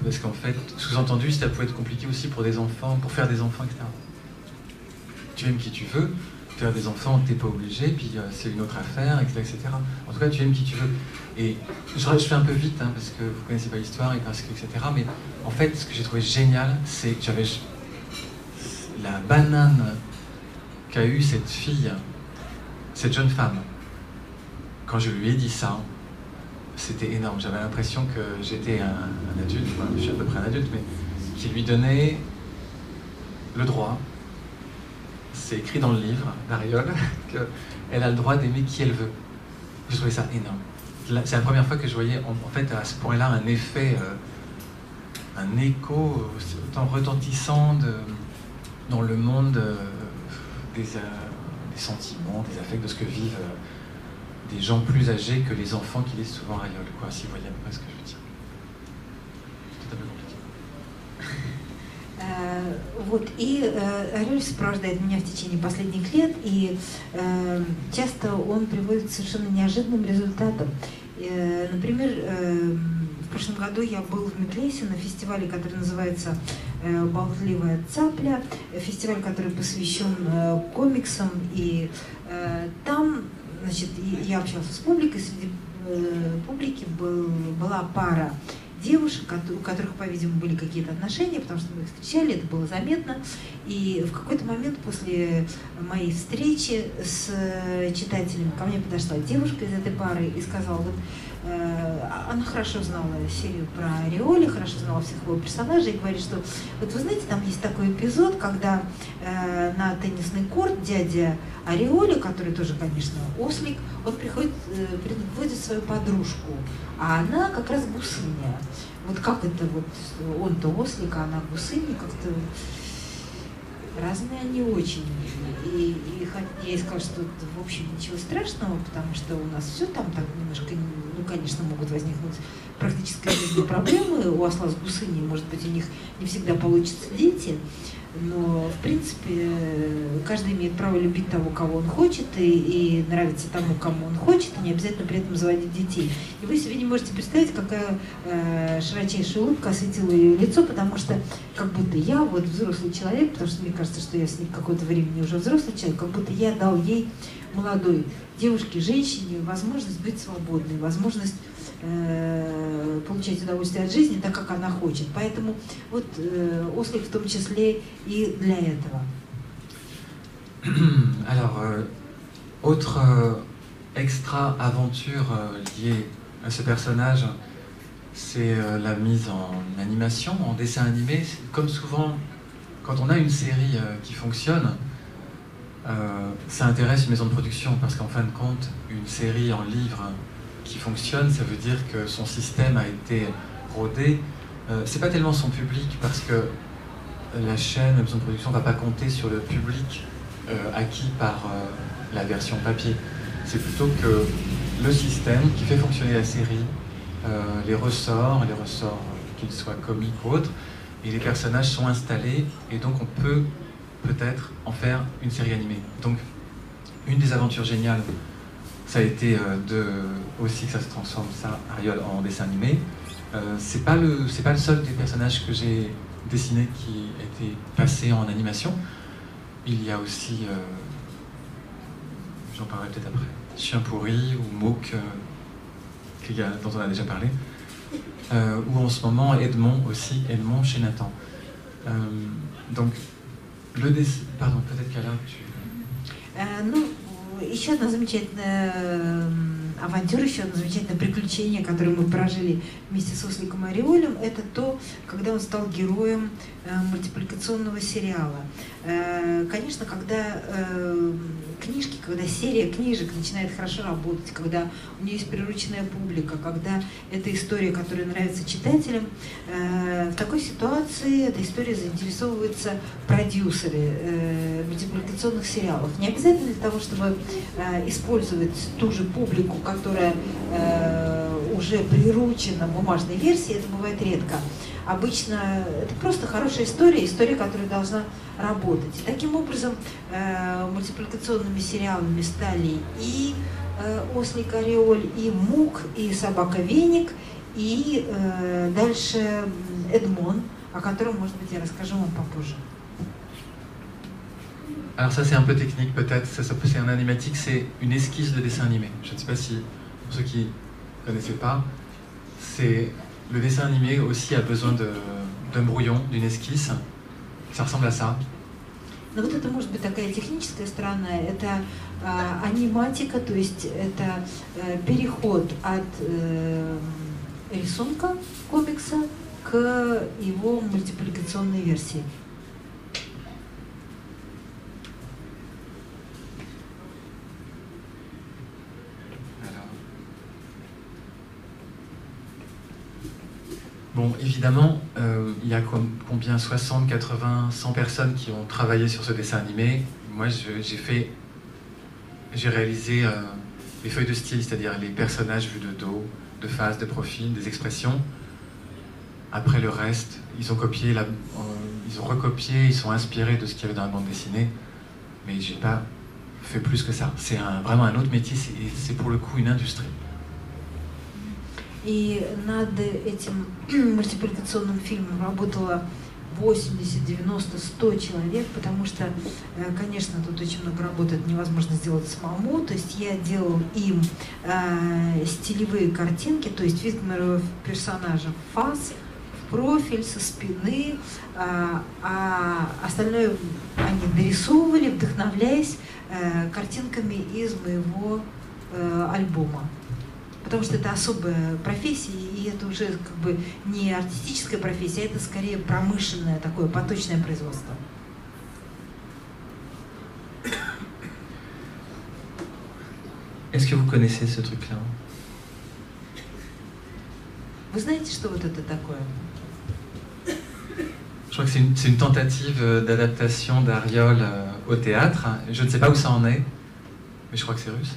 parce qu'en fait, sous-entendu, ça peut être compliqué aussi pour des enfants, pour faire des enfants, etc. Tu aimes qui tu veux, faire des enfants, t'es pas obligé, puis c'est une autre affaire, etc. En tout cas, tu aimes qui tu veux. Et je fais un peu vite, hein, parce que vous connaissez pas l'histoire, et parce que, etc. Mais en fait, ce que j'ai trouvé génial, c'est que j'avais la banane qu'a eue cette fille, cette jeune femme. Quand je lui ai dit ça, c'était énorme. J'avais l'impression que j'étais un adulte, enfin, je suis à peu près un adulte, mais qui lui donnait le droit. C'est écrit dans le livre d'Ariol qu'elle a le droit d'aimer qui elle veut. Je trouvais ça énorme. C'est la première fois que je voyais en fait à ce point-là un effet, un écho autant retentissant dans le monde des sentiments, des affects, de ce que vivent des gens plus âgés que les enfants qui lisent souvent Ariol, quoi, si vous voyez à peu près ce que je veux dire. C'est un peu compliqué. Вот, и Ariol сопровождает меня в течение последних лет, и часто он приводит к совершенно неожиданным результатам. Например, в прошлом году я был в Меклесе на фестивале, который называется «Болтливая цапля», фестиваль, который посвящен комиксам, и там, значит, я общался с публикой, среди публики была пара девушек, у которых, по-видимому, были какие-то отношения, потому что мы их встречали, это было заметно. И в какой-то момент после моей встречи с читателем ко мне подошла девушка из этой пары и сказала, вот она хорошо знала серию про Ариоли, хорошо знала всех его персонажей и говорит, что вот вы знаете, там есть такой эпизод, когда на теннисный корт дядя Ариоли, который тоже, конечно, ослик, он приводит свою подружку, а она как раз гусыня. Вот как это вот, он-то ослик, а она гусыня, как-то разные они очень. И я ей сказала, что в общем ничего страшного, потому что у нас все там так немножко, ну, конечно, могут возникнуть практически жизненные проблемы. У осла с гусыней, может быть, у них не всегда получатся дети, но, в принципе, каждый имеет право любить того, кого он хочет, и нравиться тому, кому он хочет, и не обязательно при этом заводить детей. И вы себе не можете представить, какая широчайшая улыбка осветила ее лицо, потому что как будто я, вот взрослый человек, потому что мне кажется, что я с ней какое-то времени уже взрослый человек, как будто я дал ей, молодой девушке, женщине, возможность быть свободной, возможность получать удовольствие от жизни так, как она хочет. Поэтому вот ослик в том числе и для этого. Alors, autre extra aventure liée à ce personnage, c'est la mise en animation, en dessin animé. Comme souvent, quand on a une série qui fonctionne, ça intéresse une maison de production parce qu'en fin de compte, une série en livre qui fonctionne, ça veut dire que son système a été rodé. C'est pas tellement son public parce que la chaîne, la maison de production ne va pas compter sur le public acquis par la version papier. C'est plutôt que le système qui fait fonctionner la série, les ressorts qu'ils soient comiques ou autres, et les personnages sont installés et donc on peut peut-être en faire une série animée. Donc une des aventures géniales, ça a été aussi que ça se transforme, ça, Ariol, en dessin animé. C'est pas le seul des personnages que j'ai dessiné qui a été passé en animation. Il y a aussi, j'en parlerai peut-être après, Chien pourri ou Mouk, dont on a déjà parlé. Ou en ce moment Edmond aussi, Edmond chez Nathan. Donc, le dessin... Pardon, peut-être qu'Alain, tu... Еще одна замечательная авантюра, еще одно замечательное приключение, которое мы прожили вместе с осликом Ариолем, это то, когда он стал героем мультипликационного сериала. Конечно, когда книжки, когда серия книжек начинает хорошо работать, когда у нее есть прирученная публика, когда это история, которая нравится читателям, в такой ситуации этой историей заинтересовываются продюсеры мультипликационных сериалов. Не обязательно для того, чтобы использовать ту же публику, которая уже приручена в бумажной версии, это бывает редко. Обычно это просто хорошая история, которая должна работать. И таким образом мультипликационными сериалами стали и «Ослик Ариоль», и «Мук», и «Собака Веник», и дальше «Эдмон», о котором, может быть, я расскажу вам попозже. Alors ça c'est un peu technique peut-être, c'est un animatique, c'est une esquisse de dessin animé. Je ne sais pas si, pour ceux qui ne connaissaient pas, c'est le dessin animé aussi a besoin d'un brouillon, d'une esquisse. Ça ressemble à ça. Но вот это может быть такая техническая сторона, это аниматика, то есть это переход от рисунка комикса к его мультипликационной версии. Bon, évidemment, il y a combien 60, 80, 100 personnes qui ont travaillé sur ce dessin animé. Moi, j'ai réalisé les feuilles de style, c'est-à-dire les personnages vus de dos, de face, de profil, des expressions. Après le reste, ils ont recopié, ils sont inspirés de ce qu'il y avait dans la bande dessinée. Mais j'ai pas fait plus que ça. C'est vraiment un autre métier, c'est pour le coup une industrie. И над этим мультипликационным фильмом работало 80, 90, 100 человек, потому что, конечно, тут очень много работы, это невозможно сделать самому. То есть я делал им стилевые картинки, то есть вид моего персонажа в фас, в профиль, со спины, а остальное они дорисовывали, вдохновляясь картинками из моего альбома. потому что это особая профессия, и это уже как бы не артистическая профессия, это скорее промышленное такое поточное производство. Est-ce que vous connaissez ce truc-là? Вы знаете, что вот это такое? Je crois que c'est une tentative d'adaptation d'Ariol au théâtre. Je ne sais pas où ça en est, mais je crois que c'est russe.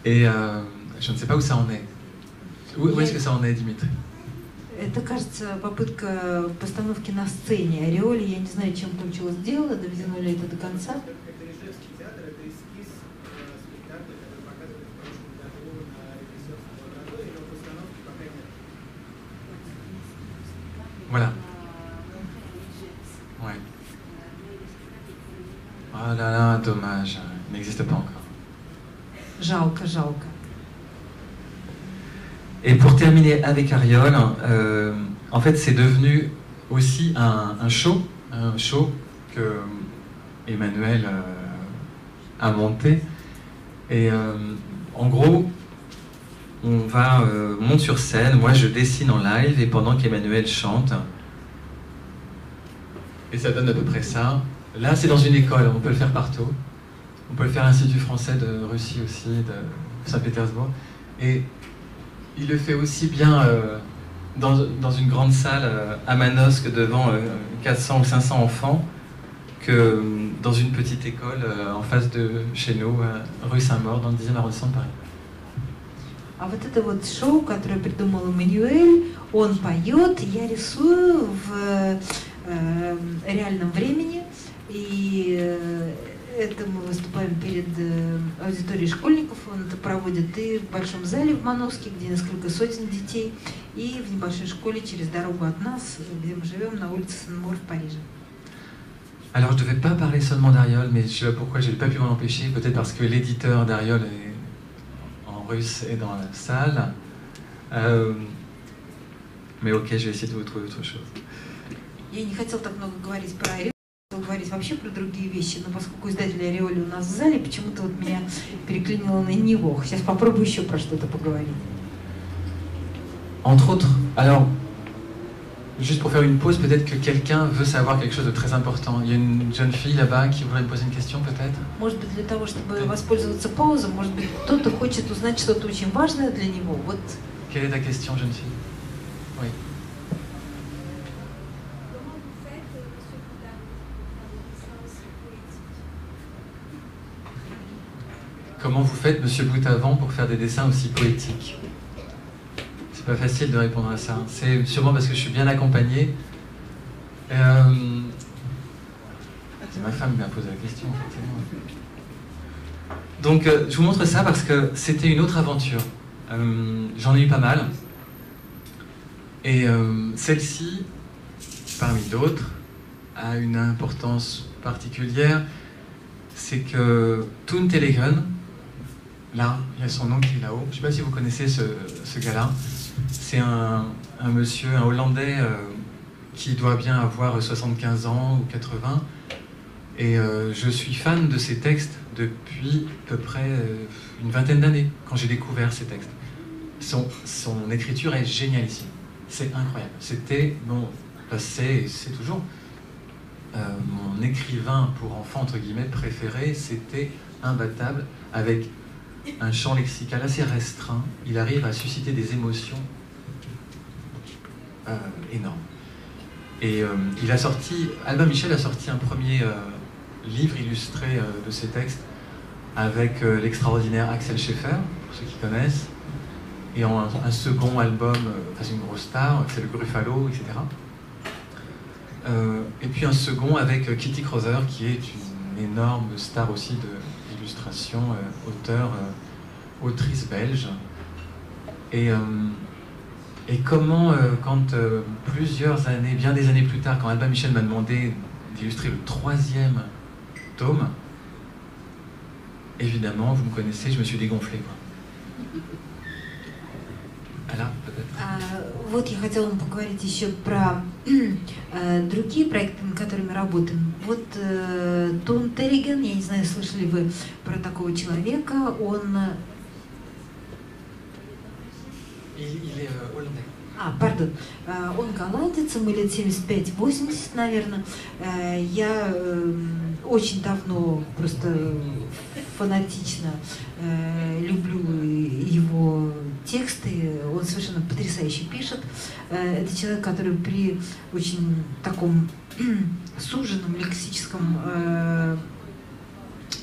Et je ne sais pas où ça en est. Où est-ce que ça en est, Dimitri? Это, кажется, попытка постановки на сцене Ариоли. Я не знаю, чем кончилось дело, доведено ли это до конца. Voilà. Ouais. Oh là là, dommage. Il n'existe pas encore. Жалко, жалко. Et pour terminer avec Ariol, en fait, c'est devenu aussi un show que Emmanuel a monté. Et en gros, on monte sur scène, moi je dessine en live et pendant qu'Emmanuel chante. Et ça donne à peu près ça. Là, c'est dans une école, on peut le faire partout. On peut le faire à l'Institut français de Russie aussi, de Saint-Pétersbourg. Et il le fait aussi bien dans une grande salle à Manosque devant 400 ou 500 enfants que dans une petite école en face de chez nous, rue Saint-Maur, dans le 10e arrondissement de Paris. А вот это вот шоу, которое придумал Эммануэль, он поет, я рисую в реальном времени, и это мы выступаем перед аудиторией школьников, он это проводит и в большом зале в Мановске, где несколько сотен детей, и в небольшой школе через дорогу от нас, где мы живем, на улице Сен-Мор в Париже. Alors je ne devais pas parler seulement d'Ariol, mais je ne sais pas pourquoi je n'ai pas pu m'en empêcher, peut-être parce que l'éditeur d'Ariol est en russe et dans la salle. Mais ok, je vais essayer de vous trouver autre chose. Я не хотел так много говорить про Ариоли, хотел говорить вообще про другие вещи, но поскольку издатель Ариоли у нас в зале, почему-то вот меня переклинило на него. Сейчас попробую еще про что-то поговорить. Entre autres, alors, juste pour faire une pause, peut-être que quelqu'un veut savoir quelque chose de très important. Il y a une jeune fille là-bas qui voudrait me poser une question, peut-être? Может быть, для того, чтобы воспользоваться паузой, может быть, кто-то хочет узнать что-то очень важное для него. Вот. Quelle est ta question, jeune fille? Oui. Comment vous faites, Monsieur Boutavant, pour faire des dessins aussi poétiques? C'est pas facile de répondre à ça. C'est sûrement parce que je suis bien accompagné. C'est ma femme qui m'a posé la question, effectivement. Donc, je vous montre ça parce que c'était une autre aventure. J'en ai eu pas mal. Et celle-ci, parmi d'autres, a une importance particulière. C'est que Toon Telegren, là, il y a son nom qui est là-haut. Je ne sais pas si vous connaissez ce gars-là. C'est un monsieur, un Hollandais qui doit bien avoir 75 ans ou 80. Et je suis fan de ses textes depuis à peu près une vingtaine d'années, quand j'ai découvert ces textes. Son écriture est génialissime. C'est incroyable. C'était c'est toujours mon écrivain pour enfants, entre guillemets, préféré. C'était imbattable, avec un champ lexical assez restreint. Il arrive à susciter des émotions énormes. Et Albin Michel a sorti un premier livre illustré de ses textes avec l'extraordinaire Axel Scheffer, pour ceux qui connaissent, et un second album, c'est une grosse star, c'est le Gruffalo, etc. Et puis un second avec Kitty Crowther, qui est une énorme star aussi d'illustration, autrice belge. Et comment, quand plusieurs années, bien des années plus tard, quand Albin Michel m'a demandé d'illustrer le 3e tome, évidemment, vous me connaissez, je me suis dégonflé, quoi. Là, peut-être. Вот я хотела вам поговорить еще про другие проекты, над которыми работаем. Вот Тун Терриген, я не знаю, слышали вы про такого человека, он il est hollandais. Пардон. Он голландец, ему лет 75-80, наверное. Я очень давно просто фанатично люблю его тексты. Он совершенно потрясающе пишет. Это человек, который при очень таком суженном лексическом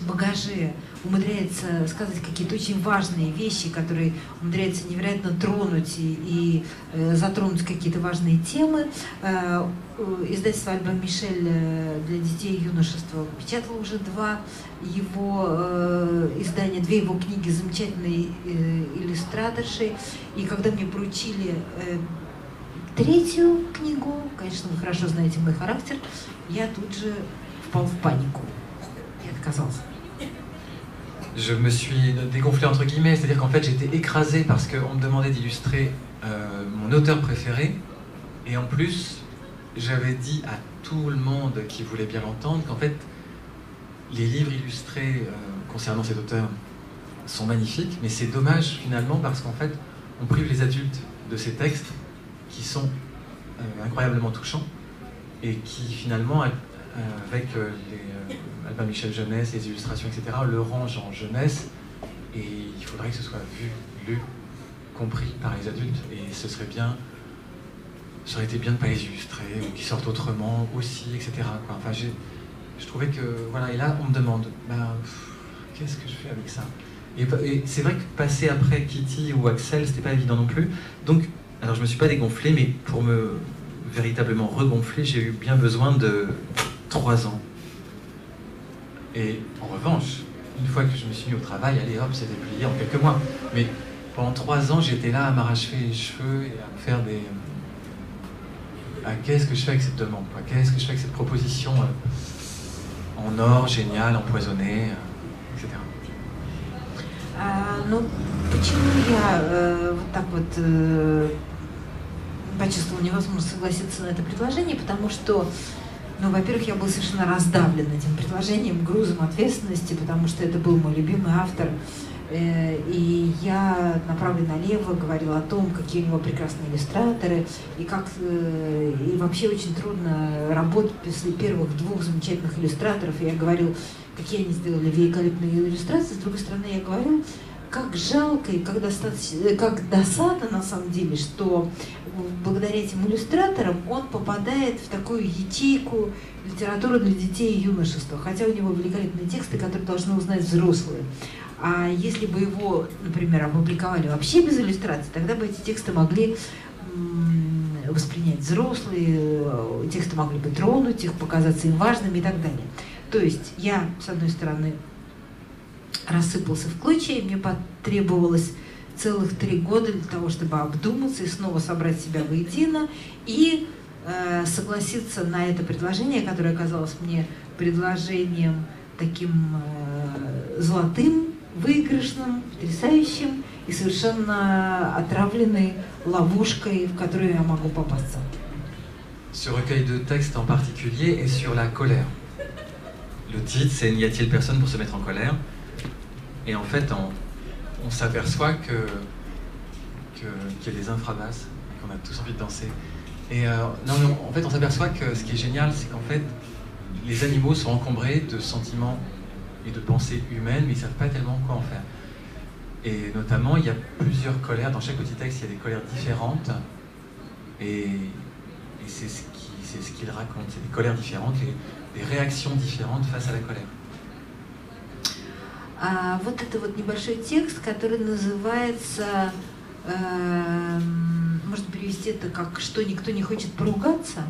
багаже умудряется сказать какие-то очень важные вещи, которые умудряется невероятно тронуть и затронуть какие-то важные темы. Издательство Альбан Мишель для детей и юношества печатало уже 2 его издания, 2 его книги замечательной иллюстраторшей. И когда мне поручили 3-ю книгу, конечно, вы хорошо знаете мой характер, я тут же впал в панику и отказался. Je me suis dégonflé entre guillemets, c'est-à-dire qu'en fait j'étais écrasé parce qu'on me demandait d'illustrer mon auteur préféré, et en plus j'avais dit à tout le monde qui voulait bien l'entendre qu'en fait les livres illustrés concernant cet auteur sont magnifiques, mais c'est dommage finalement parce qu'en fait on prive les adultes de ces textes qui sont incroyablement touchants et qui finalement avec Albin Michel Jeunesse, les illustrations, etc., le range en jeunesse, et il faudrait que ce soit vu, lu, compris par les adultes, et ce serait bien, ça aurait été bien de ne pas les illustrer, ou qu'ils sortent autrement aussi, etc. quoi. Enfin, je trouvais que, voilà, et là on me demande, qu'est-ce que je fais avec ça? Et c'est vrai que passer après Kitty ou Axel, c'était pas évident non plus, donc, alors je me suis pas dégonflé, mais pour me véritablement regonfler, j'ai eu bien besoin de 3 ans. Et en revanche, une fois que je me suis mis au travail, allez hop, c'était plié en quelques mois. Mais pendant 3 ans, j'étais là à m'arracher les cheveux et à me faire des... qu'est-ce que je fais avec cette demande, quoi? Qu'est-ce que je fais avec cette proposition en or, génial, empoisonné, etc. Ну, почему я вот так вот почувствовала невозможность согласиться на это предложение? Потому что, ну, во-первых, я была совершенно раздавлен этим предложением, грузом ответственности, потому что это был мой любимый автор. И я направо и налево говорила о том, какие у него прекрасные иллюстраторы, и как и вообще очень трудно работать после первых 2 замечательных иллюстраторов. И я говорил, какие они сделали великолепные иллюстрации. С другой стороны, я говорю, как жалко и как досадно на самом деле, что благодаря этим иллюстраторам он попадает в такую ячейку литературы для детей и юношества, хотя у него великолепные тексты, которые должны узнать взрослые. А если бы его, например, опубликовали вообще без иллюстраций, тогда бы эти тексты могли воспринять взрослые, тексты могли бы тронуть их, показаться им важными и так далее. То есть я, с одной стороны, рассыпался в клочья, и мне потребовалось целых 3 года для того, чтобы обдуматься и снова собрать себя воедино и согласиться на это предложение, которое оказалось мне предложением таким золотым, выигрышным, потрясающим и совершенно отравленной ловушкой, в которую я могу попасться. Ce recueil de textes en particulier est sur la colère. Le titre, c'est N'y a-t-il personne pour se mettre en colère? Et en fait, on s'aperçoit qu'il y a des infrabasses, qu'on a tous envie de danser. Et non, mais en fait, on s'aperçoit que ce qui est génial, c'est qu'en fait, les animaux sont encombrés de sentiments et de pensées humaines, mais ils ne savent pas tellement quoi en faire. Et notamment, il y a plusieurs colères. Dans chaque petit texte, il y a des colères différentes. Et c'est ce qu'il raconte. C'est des colères différentes, des réactions différentes face à la colère. Вот это вот небольшой текст, который называется, можно перевести это как «Что никто не хочет поругаться».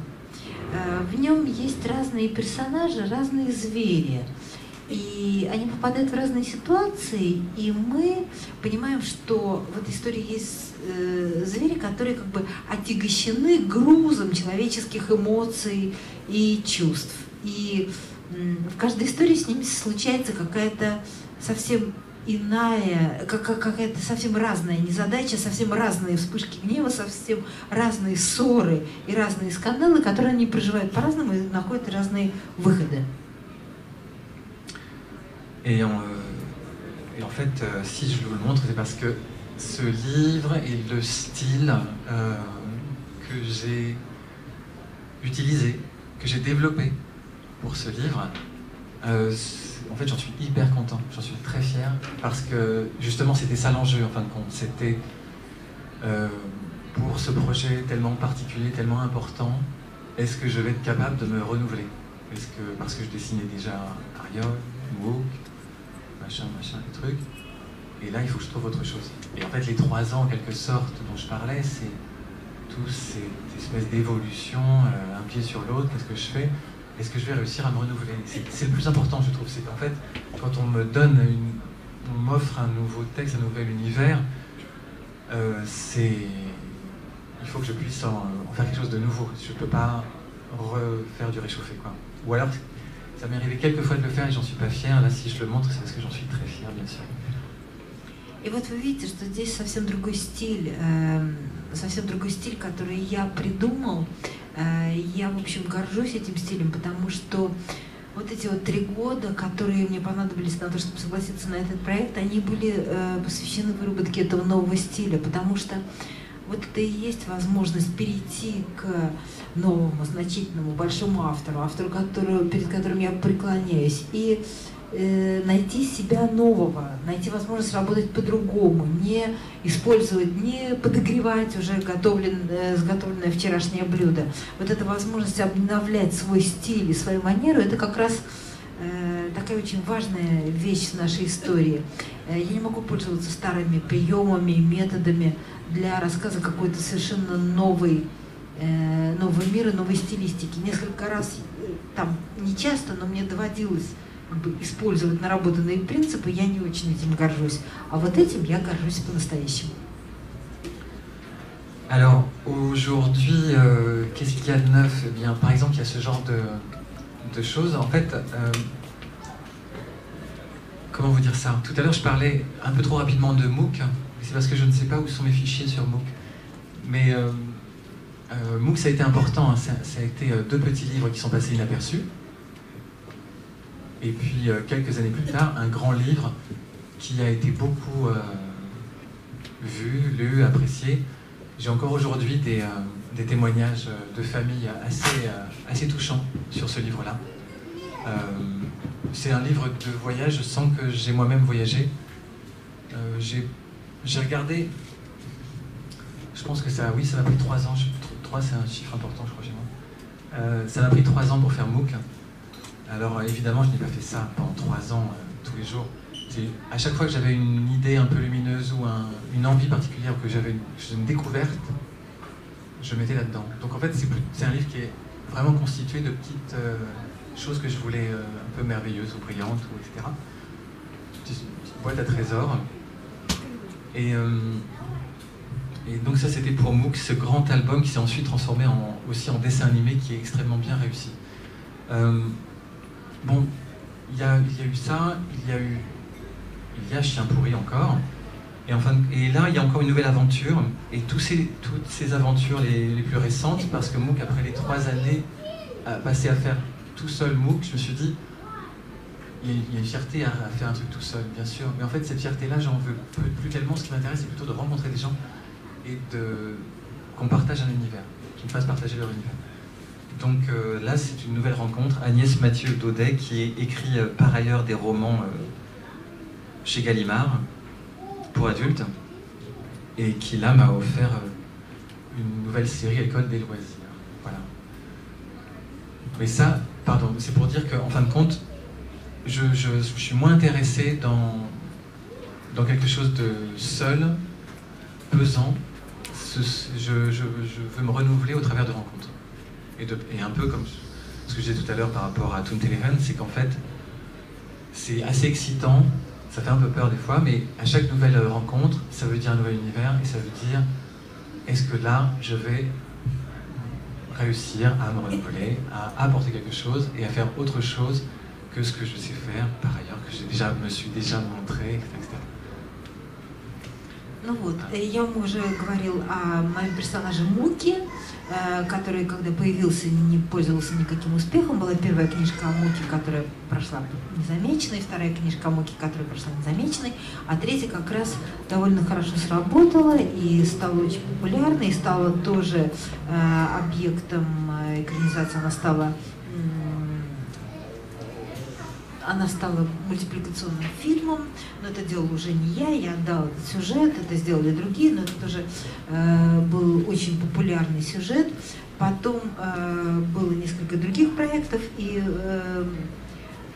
В нем есть разные персонажи, разные звери. И они попадают в разные ситуации, и мы понимаем, что в этой истории есть звери, которые как бы отягощены грузом человеческих эмоций и чувств. И в каждой истории с ними случается какая-то совсем иная, какая-то совсем разная незадача, совсем разные вспышки гнева, совсем разные ссоры и разные скандалы, которые они проживают по-разному и находят разные выходы. Et en fait, si je vous le montre, c'est parce que ce livre et le style que j'ai utilisé, que j'ai développé pour ce livre, en fait j'en suis hyper content, j'en suis très fier, parce que justement c'était ça l'enjeu en fin de compte, c'était pour ce projet tellement particulier, tellement important, est-ce que je vais être capable de me renouveler? Parce que je dessinais déjà Ariol, MOOC, machin, des trucs, et là il faut que je trouve autre chose. Et en fait les 3 ans en quelque sorte dont je parlais, c'est tous ces espèces d'évolution, un pied sur l'autre, qu'est-ce que je fais? Est-ce que je vais réussir à me renouveler? C'est le plus important, je trouve. C'est qu'en fait, quand on me donne, on m'offre un nouveau texte, un nouvel univers, il faut que je puisse en faire quelque chose de nouveau. Je ne peux pas refaire du réchauffé, quoi. Ou alors, ça m'est arrivé quelques fois de le faire et j'en suis pas fier. Là, si je le montre, c'est parce que j'en suis très fier, bien sûr. И вот вы видите, что здесь совсем другой стиль, который я придумал. Я, в общем, горжусь этим стилем, потому что вот эти вот 3 года, которые мне понадобились на то, чтобы согласиться на этот проект, они были посвящены выработке этого нового стиля, потому что вот это и есть возможность перейти к новому, значительному, большому автору, перед которым я преклоняюсь, и найти себя нового, найти возможность работать по-другому, не использовать, не подогревать уже сготовленное вчерашнее блюдо. Вот эта возможность обновлять свой стиль и свою манеру, это как раз такая очень важная вещь в нашей истории. Я не могу пользоваться старыми приемами, методами для рассказа какой-то совершенно нового мира, новой стилистики. Несколько раз, там не часто, но мне доводилось использовать наработанные принципы, я не очень этим горжусь. А вот этим я горжусь по-настоящему. Alors, aujourd'hui, qu'est-ce qu'il y a de neuf? Eh bien, par exemple, il y a ce genre de choses. En fait, comment vous dire ça? Tout à l'heure, je parlais un peu trop rapidement de MOOC. C'est parce que je ne sais pas où sont mes fichiers sur MOOC. Mais MOOC, ça a été important. Hein. Ça a été 2 petits livres qui sont passés inaperçus. Et puis, quelques années plus tard, un grand livre qui a été beaucoup vu, lu, apprécié. J'ai encore aujourd'hui des témoignages de familles assez touchants sur ce livre-là. C'est un livre de voyage sans que j'ai moi-même voyagé. J'ai regardé, je pense que ça m'a pris 3 ans. 3, c'est un chiffre important, je crois, chez moi. Ça m'a pris 3 ans pour faire MOOC. Alors évidemment, je n'ai pas fait ça pendant 3 ans, tous les jours. À chaque fois que j'avais une idée un peu lumineuse ou une envie particulière, ou que j'avais une découverte, je mettais là-dedans. Donc en fait, c'est un livre qui est vraiment constitué de petites choses que je voulais un peu merveilleuses ou brillantes, etc. Une petite boîte à trésors. Et donc ça, c'était pour MOOC, ce grand album qui s'est ensuite transformé aussi en dessin animé qui est extrêmement bien réussi. Bon, il y a eu ça, il y a Chien pourri encore, et là il y a encore une nouvelle aventure, et toutes ces aventures les plus récentes, parce que MOOC, après les 3 années passées à faire tout seul MOOC, je me suis dit, il y a une fierté à faire un truc tout seul, bien sûr, mais en fait cette fierté-là, j'en veux plus tellement. Ce qui m'intéresse, c'est plutôt de rencontrer des gens et qu'on partage un univers, qu'ils me fassent partager leur univers. Donc là, c'est une nouvelle rencontre. Agnès Mathieu-Daudet, qui écrit par ailleurs des romans chez Gallimard pour adultes, et qui là m'a offert une nouvelle série, École des loisirs. Voilà. Mais ça, pardon, c'est pour dire qu'en fin de compte, je suis moins intéressé dans quelque chose de seul, pesant. Je veux me renouveler au travers de rencontres. Et un peu comme ce que je disais tout à l'heure par rapport à Toon Televen, c'est qu'en fait, c'est assez excitant, ça fait un peu peur des fois, mais à chaque nouvelle rencontre, ça veut dire un nouvel univers, et ça veut dire, est-ce que là, je vais réussir à me renouveler, à apporter quelque chose, et à faire autre chose que ce que je sais faire par ailleurs, que me suis déjà montré, etc. Ну вот, я вам уже говорил о моем персонаже Муке. который, когда появился, не пользовался никаким успехом. Была первая книжка о Муке, которая прошла незамеченной, вторая книжка о Муке, которая прошла незамеченной, а третья как раз довольно хорошо сработала и стала очень популярной, и стала тоже объектом экранизации. Она стала мультипликационным фильмом, но это делал уже не я отдала этот сюжет, это сделали другие, но это тоже был очень популярный сюжет. Потом было несколько других проектов, и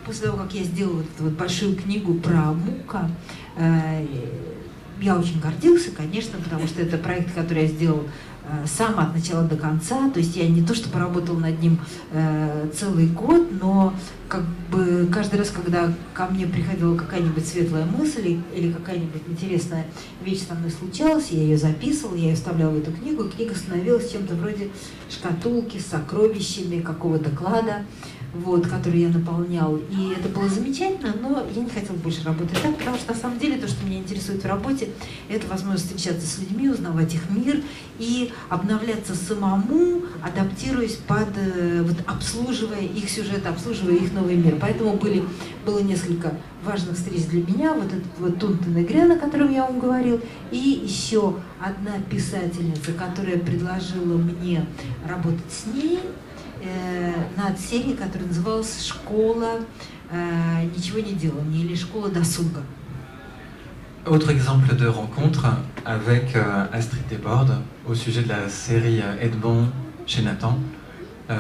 после того, как я сделала вот эту вот большую книгу про Мука, я очень гордился, конечно, потому что это проект, который я сделал сам от начала до конца, то есть я не то что поработала над ним целый год, но как бы каждый раз, когда ко мне приходила какая-нибудь светлая мысль или какая-нибудь интересная вещь со мной случалась, я ее записывала, я ее вставляла в эту книгу, и книга становилась чем-то вроде шкатулки с сокровищами какого-то клада, вот, который я наполнял. И это было замечательно, но я не хотела больше работать так, потому что на самом деле то, что меня интересует в работе, это возможность встречаться с людьми, узнавать их мир и обновляться самому, адаптируясь вот, обслуживая их сюжет, обслуживая их новый мир. Поэтому было несколько важных встреч для меня, вот этот вот Тунта Негрен, о котором я вам говорил, и еще одна писательница, которая предложила мне работать с ней над серией, которая называлась «Школа ничего не делания» или «Школа досуга». Autre exemple de rencontre avec Astrid Desbordes au sujet de la série Edmond chez Nathan. Il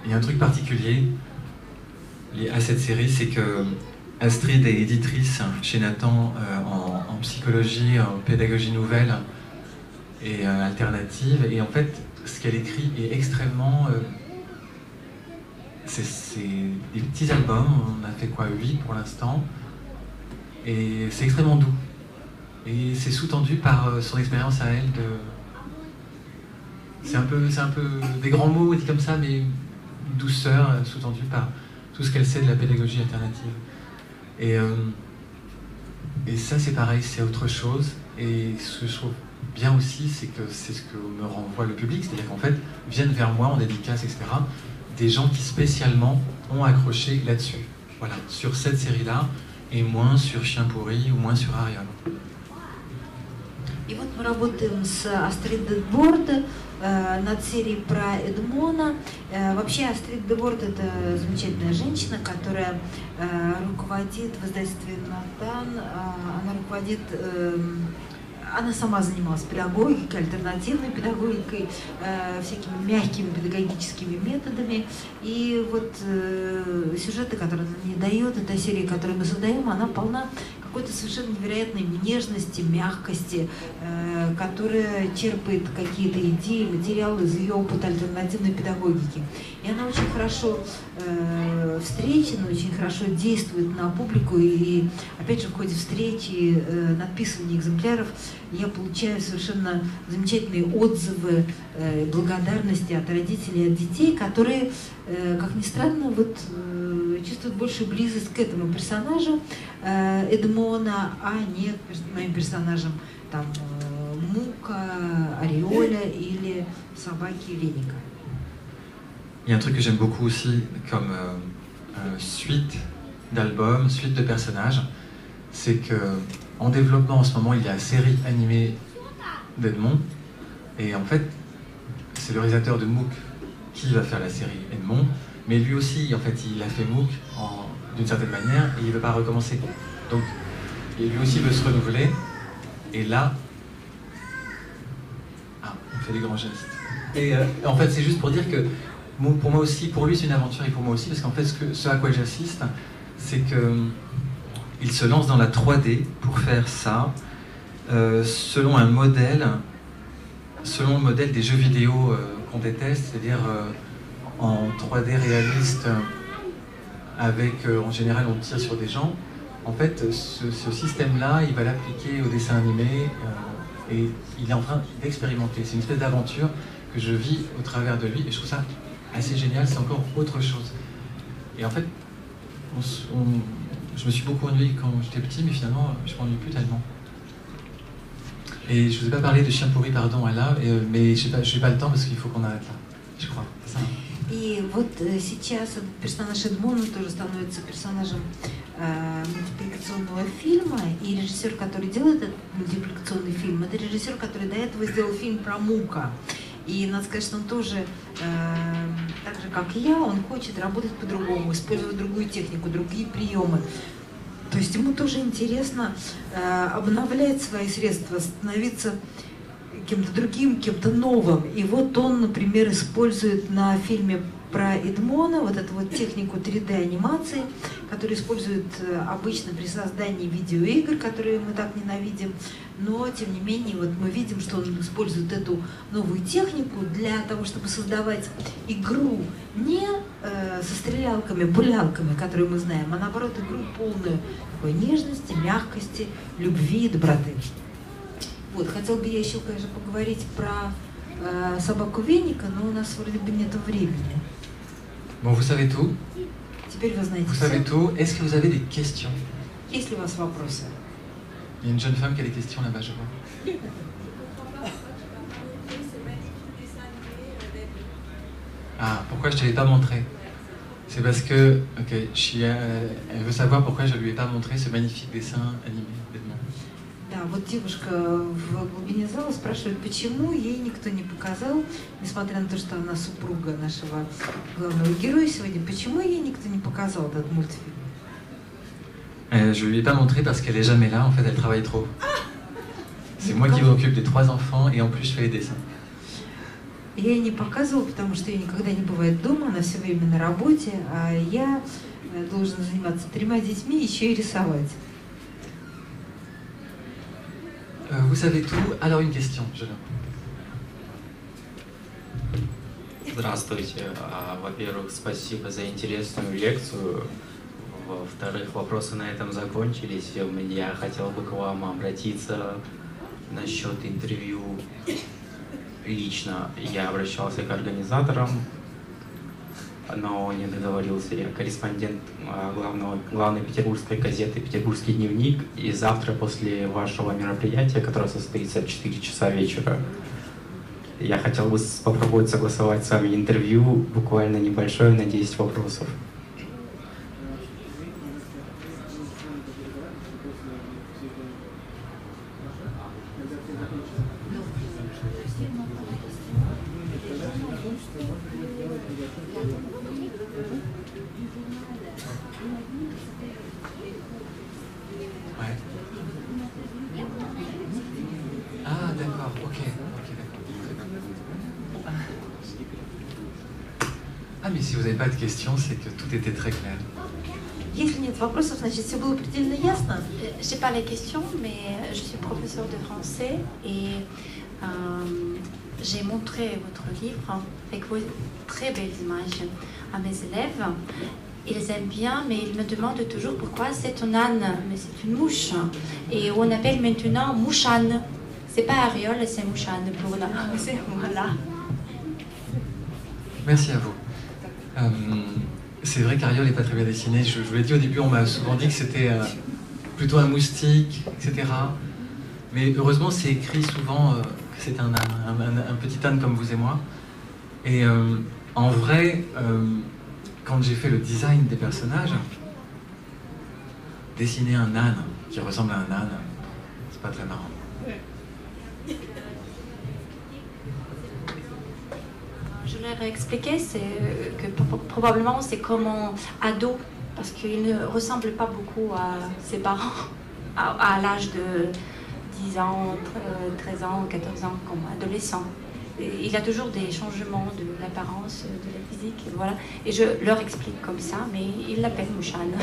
y a un truc particulier lié à cette série, c'est que Astrid est éditrice chez Nathan en psychologie, en pédagogie nouvelle et alternative, et en fait ce qu'elle écrit est extrêmement... c'est des petits albums, on a fait quoi, 8 pour l'instant, et c'est extrêmement doux. Et c'est sous-tendu par son expérience à elle de... C'est un peu des grands mots dit comme ça, mais une douceur sous-tendue par tout ce qu'elle sait de la pédagogie alternative. Et ça c'est pareil, c'est autre chose, et ce que je trouve bien aussi, c'est que c'est ce que me renvoie le public, c'est-à-dire qu'en fait, viennent vers moi en dédicace, etc., des gens qui spécialement ont accroché là-dessus, voilà, sur cette série-là, et moins sur Chien pourri ou moins sur Ariel. И вот мы работаем с Астрид Деборд над серией про Эдмона. Вообще Астрид Деборд — это замечательная женщина, которая руководит в издательстве «Натан», она руководит... Она сама занималась педагогикой, альтернативной педагогикой, всякими мягкими педагогическими методами. И вот сюжеты, которые она мне дает, эта серия, которую мы создаем, она полна какой-то совершенно невероятной нежности, мягкости, которая черпает какие-то идеи, материалы из ее опыта альтернативной педагогики. И она очень хорошо встречена, очень хорошо действует на публику. И опять же в ходе встречи, надписывания экземпляров я получаю совершенно замечательные отзывы, благодарности от родителей, от детей, которые, как ни странно, вот чувствуют большую близость к этому персонажу Эдмона, а не к моим персонажам там Мука, Ариоля или собаки Веника. Il y a un truc que j'aime beaucoup aussi comme suite d'albums, suite de personnages, c'est que en développement en ce moment il y a la série animée d'Edmond, et en fait c'est le réalisateur de Mook qui va faire la série Edmond, mais lui aussi en fait il a fait Mook d'une certaine manière et il ne veut pas recommencer, donc lui aussi veut se renouveler, et là on fait des grands gestes, et en fait c'est juste pour dire que pour moi aussi, pour lui c'est une aventure, et pour moi aussi, parce qu'en fait ce à quoi j'assiste, c'est qu'il se lance dans la 3D pour faire ça, selon le modèle des jeux vidéo qu'on déteste, c'est-à-dire en 3D réaliste, avec en général on tire sur des gens. En fait ce système-là, il va l'appliquer au dessin animé, et il est en train d'expérimenter. C'est une espèce d'aventure que je vis au travers de lui, et je trouve ça assez génial, c'est encore autre chose. Et en fait, je me suis beaucoup ennuyé quand j'étais petit, mais finalement, je ne m'ennuie plus tellement. Et je ne vous ai pas parlé de Chien pourri, pardon, Alla, mais je n'ai pas le temps parce qu'il faut qu'on arrête là, je crois. Ça. И вот сейчас персонаж Эдмона тоже становится персонажем мультипликационного фильма, и режиссер, который делает этот мультипликационный фильм, это режиссер, который до этого сделал фильм про Мука. И надо сказать, что он тоже, так же как и я, он хочет работать по-другому, использовать другую технику, другие приемы. То есть ему тоже интересно обновлять свои средства, становиться кем-то другим, кем-то новым. И вот он, например, использует на фильме про Эдмона вот эту вот технику 3D-анимации, которую используют обычно при создании видеоигр, которые мы так ненавидим. Но, тем не менее, вот мы видим, что он использует эту новую технику для того, чтобы создавать игру не со стрелялками, пулялками, которые мы знаем, а наоборот игру полную такой нежности, мягкости, любви и доброты. Вот, хотел бы я еще, конечно, поговорить про собаку Веника, но у нас вроде бы нет времени. Bon, vous savez tout. Теперь вы знаете Vous все. savez tout. Est-ce que vous avez des questions? Есть ли у вас вопросы? Il y a une jeune femme qui a des questions là-bas, je vois. Ah, pourquoi je ne te l'ai pas montré? C'est parce que, ok, elle veut savoir pourquoi je ne lui ai pas montré ce magnifique dessin animé d'Edmond. Да, вот девушка в глубине зала спрашивает, почему ей никто не показал, несмотря на то, что она супруга нашего главного героя сегодня, почему ей никто не показал этот мультфильм? Je ne lui ai pas montré parce qu'elle n'est jamais là, en fait elle travaille trop. C'est moi qui m'occupe des 3 enfants et en plus je fais les dessins. Я ей не показывала, потому что ее никогда не бывает дома, она все время на работе, а я должен заниматься 3 детьми, еще и рисовать. Vous savez tout. Alors une question, je l'ai. Здравствуйте. Во-первых, спасибо за интересную лекцию. Во-вторых, вопросы на этом закончились. Я хотел бы к вам обратиться насчет интервью лично. Я обращался к организаторам, но не договорился. Я корреспондент главной петербургской газеты «Петербургский дневник». И завтра после вашего мероприятия, которое состоится в 4 часа вечера, я хотел бы попробовать согласовать с вами интервью, буквально небольшое, на 10 вопросов. Ah d'accord, ok, d'accord. Ah mais si vous n'avez pas de questions, c'est que tout était très clair. Если нет вопросов, значит, все было предельно ясно. Je n'ai pas les questions, mais je suis professeure de français et j'ai montré votre livre avec vos très belles images à mes élèves. Ils aiment bien, mais ils me demandent toujours pourquoi c'est un âne, mais c'est une mouche. Et on appelle maintenant mouchane. C'est pas Ariol, c'est mouchane pour la... Voilà. Merci à vous. C'est vrai qu'Ariol n'est pas très bien dessiné. Je vous l'ai dit au début, on m'a souvent dit que c'était plutôt un moustique, etc. Mais heureusement, c'est écrit souvent que c'est un âne, un petit âne comme vous et moi. Et en vrai, quand j'ai fait le design des personnages, dessiner un âne qui ressemble à un âne, c'est pas très marrant. Je leur ai expliqué que probablement c'est comme un ado, parce qu'il ne ressemble pas beaucoup à ses parents à l'âge de 10 ans, 13 ans, 14 ans comme adolescent. Et il a toujours des changements de l'apparence, de la physique, voilà. Et je leur explique comme ça, mais ils l'appellent Mouchane.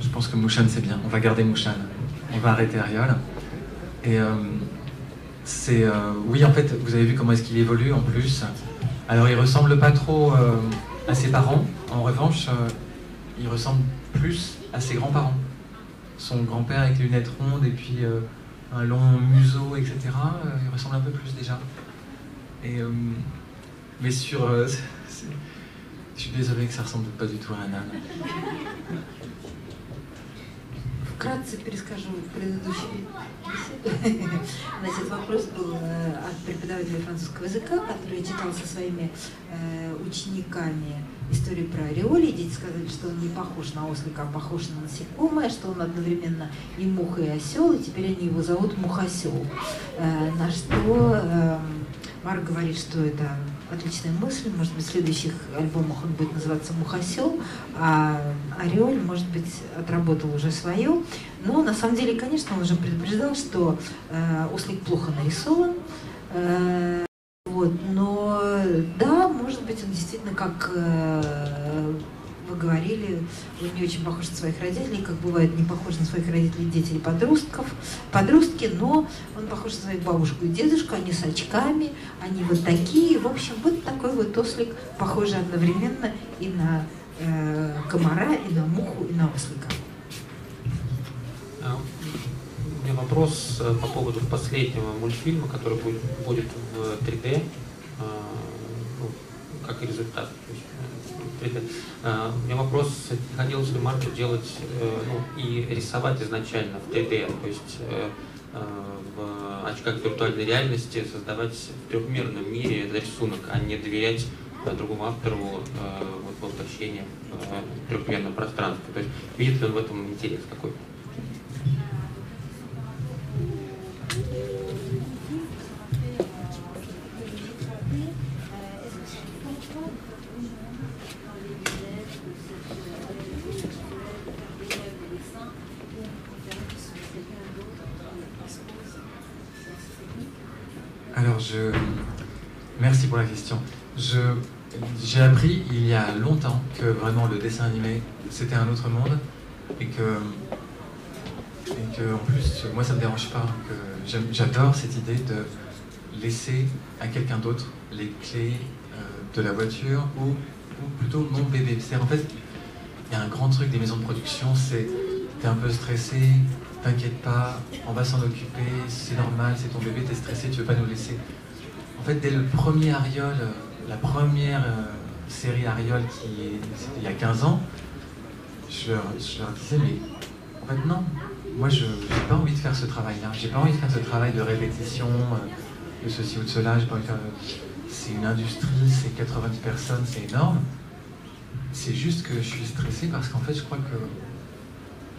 Je pense que Mouchane c'est bien, on va garder Mouchane. On va arrêter Ariol. Et oui, en fait, vous avez vu comment est-ce qu'il évolue en plus. Alors il ressemble pas trop à ses parents, en revanche, il ressemble plus à ses grands-parents. Son grand-père avec les lunettes rondes et puis un long museau, etc. Il ressemble un peu plus déjà. Et, mais sur... je suis désolé que ça ressemble pas du tout à un âne. вкратце перескажу предыдущий беседу. Значит, вопрос был от преподавателя французского языка, который читал со своими учениками историю про ореоли. Дети сказали, что он не похож на ослика, а похож на насекомое, что он одновременно и муха, и осел, и теперь они его зовут Мухосел. На что Марк говорит, что это отличная мысль, может быть, в следующих альбомах он будет называться «Мухосел», а «Ореоль», может быть, отработал уже свое. Но на самом деле, конечно, он уже предупреждал, что ослик плохо нарисован. Вот, но да, может быть, он действительно, как вы говорили, он не очень похож на своих родителей, как бывает не похож на своих родителей дети или подростки, но он похож на свою бабушку и дедушку, они с очками, они вот такие. В общем, вот такой вот ослик, похожий одновременно и на комара, и на муху, и на ослика. У меня вопрос по поводу последнего мультфильма, который будет в 3D, как и результат. 3D. У меня вопрос, хотелось ли Марку делать и рисовать изначально в 3D, то есть в очках виртуальной реальности создавать в трехмерном мире рисунок, а не доверять другому автору воплощение в трехмерном пространстве. То есть видит ли он в этом интерес какой-то? Alors, merci pour la question. J'ai appris il y a longtemps que vraiment le dessin animé, c'était un autre monde et que en plus, moi ça me dérange pas, que j'adore cette idée de laisser à quelqu'un d'autre les clés de la voiture ou plutôt mon bébé. C'est-à-dire, en fait, il y a un grand truc des maisons de production, c'est t'es un peu stressé, t'inquiète pas, on va s'en occuper, c'est normal, c'est ton bébé, t'es stressé, tu veux pas nous laisser. En fait, dès le premier Ariol, la première série Ariol c'était il y a 15 ans, je leur disais, mais en fait non, moi je n'ai pas envie de faire ce travail-là, j'ai pas envie de faire ce travail de répétition, de ceci ou de cela, j'ai pas envie de faire... C'est une industrie, c'est 90 personnes, c'est énorme. C'est juste que je suis stressé parce qu'en fait je crois que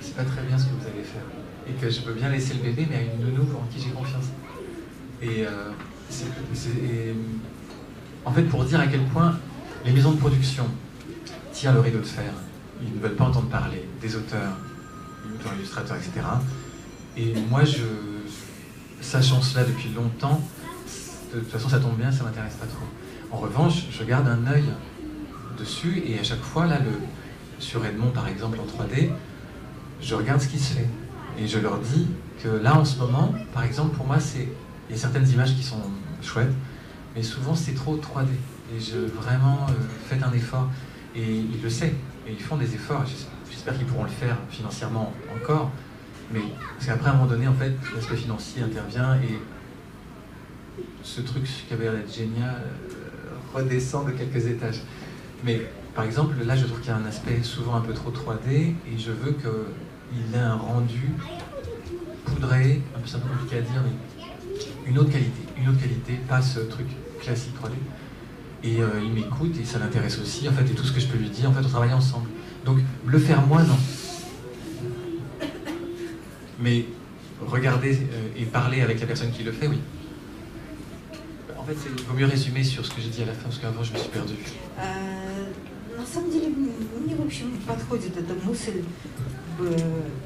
c'est pas très bien ce que vous allez faire. Et que je peux bien laisser le bébé, mais à une nounou en qui j'ai confiance. Et en fait, pour dire à quel point les maisons de production tirent le rideau de fer, ils ne veulent pas entendre parler des auteurs, des illustrateurs, etc. Et moi, sachant cela depuis longtemps, de toute façon, ça tombe bien, ça m'intéresse pas trop. En revanche, je garde un œil dessus, et à chaque fois, là, sur Edmond, par exemple, en 3D, je regarde ce qui se fait. Et je leur dis que là, en ce moment, par exemple, pour moi, il y a certaines images qui sont chouettes, mais souvent, c'est trop 3D. Et vraiment, faites un effort. Et ils le savent, et ils font des efforts. J'espère qu'ils pourront le faire financièrement encore. Mais parce qu'après, à un moment donné, en fait, l'aspect financier intervient, et ce truc qui avait l'air d'être génial redescend de quelques étages. Mais, par exemple, là, je trouve qu'il y a un aspect souvent un peu trop 3D, et je veux qu'il ait un rendu poudré, un peu compliqué à dire, mais une autre qualité, pas ce truc classique 3D. Et il m'écoute, et ça l'intéresse aussi, en fait, et tout ce que je peux lui dire, en fait, on travaille ensemble. Donc, le faire moi, non. Mais regarder et parler avec la personne qui le fait, oui. En fait, il vaut mieux résumer sur ce que j'ai dit à la fin, parce qu'avant, je me suis perdu. На самом деле, мне, в общем, подходит эта мысль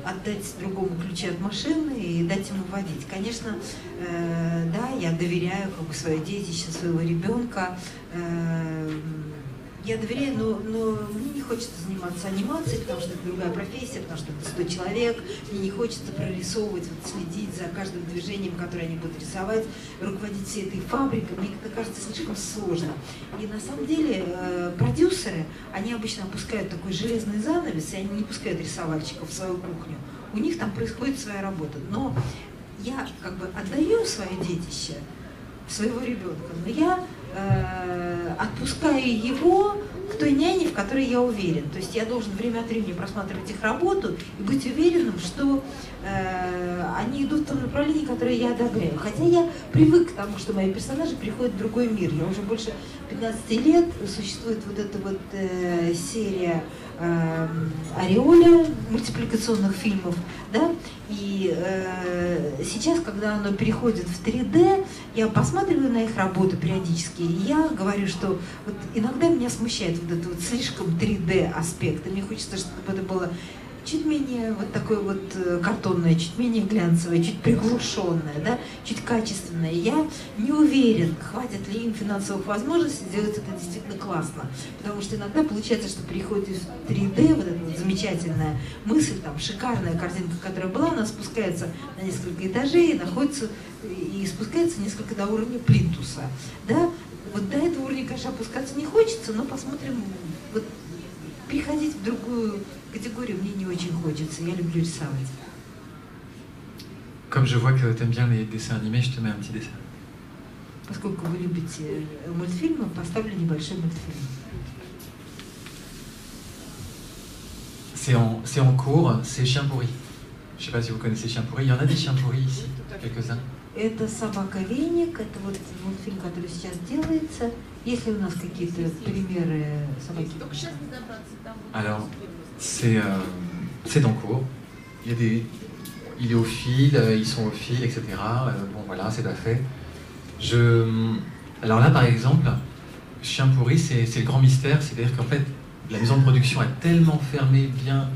отдать другому ключи от машины и дать ему водить. Конечно, да, я доверяю свое детище, своего ребенка. Я доверяю, но мне не хочется заниматься анимацией, потому что это другая профессия, потому что это 100 человек. Мне не хочется прорисовывать, следить за каждым движением, которое они будут рисовать, руководить всей этой фабрикой. Мне это кажется слишком сложно. И на самом деле продюсеры, они обычно опускают такой железный занавес, и они не пускают рисовальщиков в свою кухню. У них там происходит своя работа. Но я отдаю свое детище, своего ребенка, но я отпускаю его к той няне, которой я уверен. То есть я должен время от времени просматривать их работу и быть уверенным, что они идут в том направлении, которое я одобряю. Хотя я привык к тому, что мои персонажи приходят в другой мир. Я уже больше 15 лет, существует вот эта вот серия «Ореоля» мультипликационных фильмов, да, и сейчас, когда оно переходит в 3D, я посматриваю на их работу периодически, и я говорю, что вот иногда меня смущает вот этот вот слишком 3D аспект, и мне хочется, чтобы это было чуть менее вот такое вот картонное, чуть менее глянцевое, чуть приглушенное, да, чуть качественное. Я не уверен, хватит ли им финансовых возможностей сделать это действительно классно. Потому что иногда получается, что приходит в 3D, вот эта вот замечательная мысль, там, шикарная картинка, которая была, она спускается на несколько этажей и находится, и спускается несколько до уровня плинтуса. Да? Вот до этого уровня, конечно, опускаться не хочется, но посмотрим, вот, переходить в другую категорию мне не очень хочется, я люблю рисовать. Comme je vois que tu aimes bien les dessins animés, je te mets un petit dessin. Поскольку вы любите мультфильмы, поставлю небольшой мультфильм. C'est en cours, c'est Chien pourri. Je ne sais pas si vous connaissez Chien pourri, il y en a des chiens pourris ici, quelques-uns. Это «Собака-веник», это вот мультфильм, который сейчас делается. Есть ли у нас какие-то примеры собаки? Alors, c'est en cours. Il est au fil, ils sont au fil, etc. Bon, voilà, c'est pas fait. Alors là, par exemple, Chien pourri, c'est le grand mystère. C'est-à-dire qu'en fait, la maison de production a tellement fermé bien,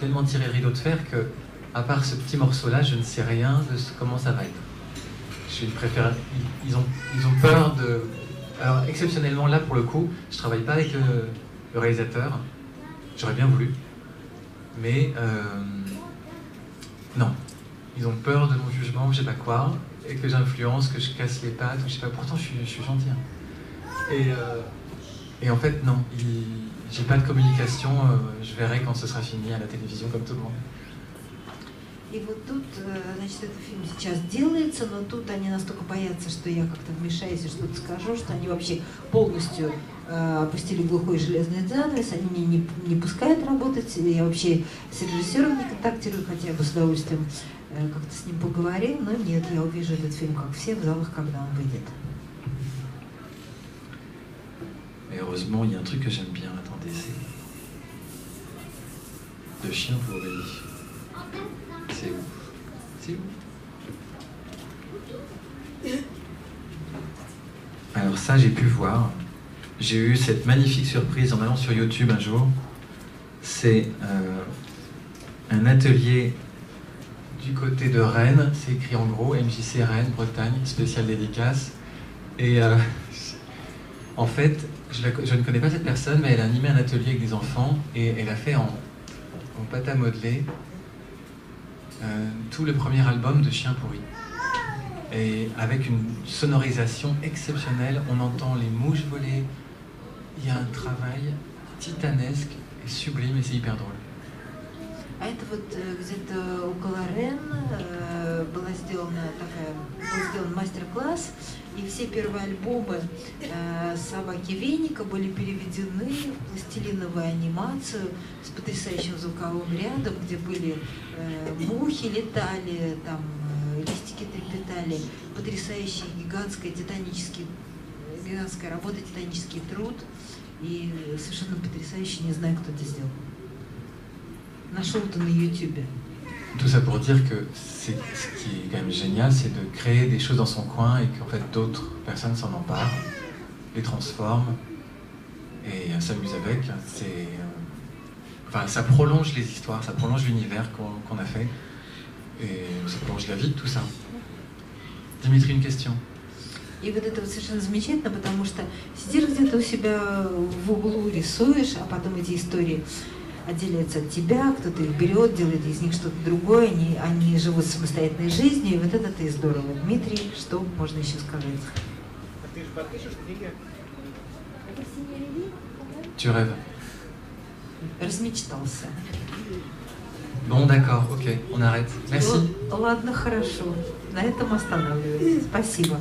tellement tiré le rideau de fer que, à part ce petit morceau-là, je ne sais rien de comment ça va être. Ils ont peur de... Alors, exceptionnellement, là, pour le coup, je ne travaille pas avec le réalisateur. J'aurais bien voulu. Mais, non. Ils ont peur de mon jugement, je ne sais pas quoi, et que j'influence, que je casse les pattes, je sais pas. Pourtant, je suis gentil. Hein. Et en fait, non. J'ai pas de communication. Je verrai quand ce sera fini à la télévision, comme tout le monde. И вот тут, значит, этот фильм сейчас делается, но тут они настолько боятся, что я как-то вмешаюсь и что-то скажу, что они вообще полностью опустили глухой железный занавес, они меня не пускают работать, я вообще с режиссером не контактирую, хотя я бы с удовольствием как-то с ним поговорил, но нет, я увижу этот фильм, как все, в залах, когда он выйдет. Et heureusement, il y a un truc que j'aime bien, attendez, c'est le chien pourri. C'est ouf. C'est ouf. Alors ça, j'ai pu voir. J'ai eu cette magnifique surprise en allant sur YouTube un jour. C'est un atelier du côté de Rennes. C'est écrit en gros, MJC Rennes, Bretagne, spéciale dédicace. Et en fait, je ne connais pas cette personne, mais elle a animé un atelier avec des enfants et elle a fait en pâte à modeler tout le premier album de Chien pourri. Et avec une sonorisation exceptionnelle, on entend les mouches voler. Il y a un travail titanesque et sublime et c'est hyper drôle. А это вот где-то около Рен был сделан мастер-класс, и все первые альбомы «Собаки Веника» были переведены в пластилиновую анимацию с потрясающим звуковым рядом, где были мухи летали, там листики трепетали, потрясающая гигантская работа, титанический труд, и совершенно потрясающе, не знаю, кто это сделал. Нашел-то на YouTube. Tout ça pour dire que ce qui est quand même génial, c'est de créer des choses dans son coin et qu'en fait d'autres personnes s'en emparent, les transforment et s'amusent avec. Enfin, ça prolonge les histoires, ça prolonge l'univers qu'on a fait et ça prolonge la vie, tout ça. Dimitri, une question. И вот это вот совершенно замечательно, потому что сидишь где-то у себя в углу, рисуешь, а потом эти истории отделяются от тебя, кто-то их берет, делает из них что-то другое, они живут самостоятельной жизнью, и вот это-то и здорово. Дмитрий, что можно еще сказать? Ты же подпишешь книги? Tu rêves. Размечтался. Bon, d'accord, ok, on arrête. Merci. Ладно, хорошо. На этом останавливаемся. Спасибо.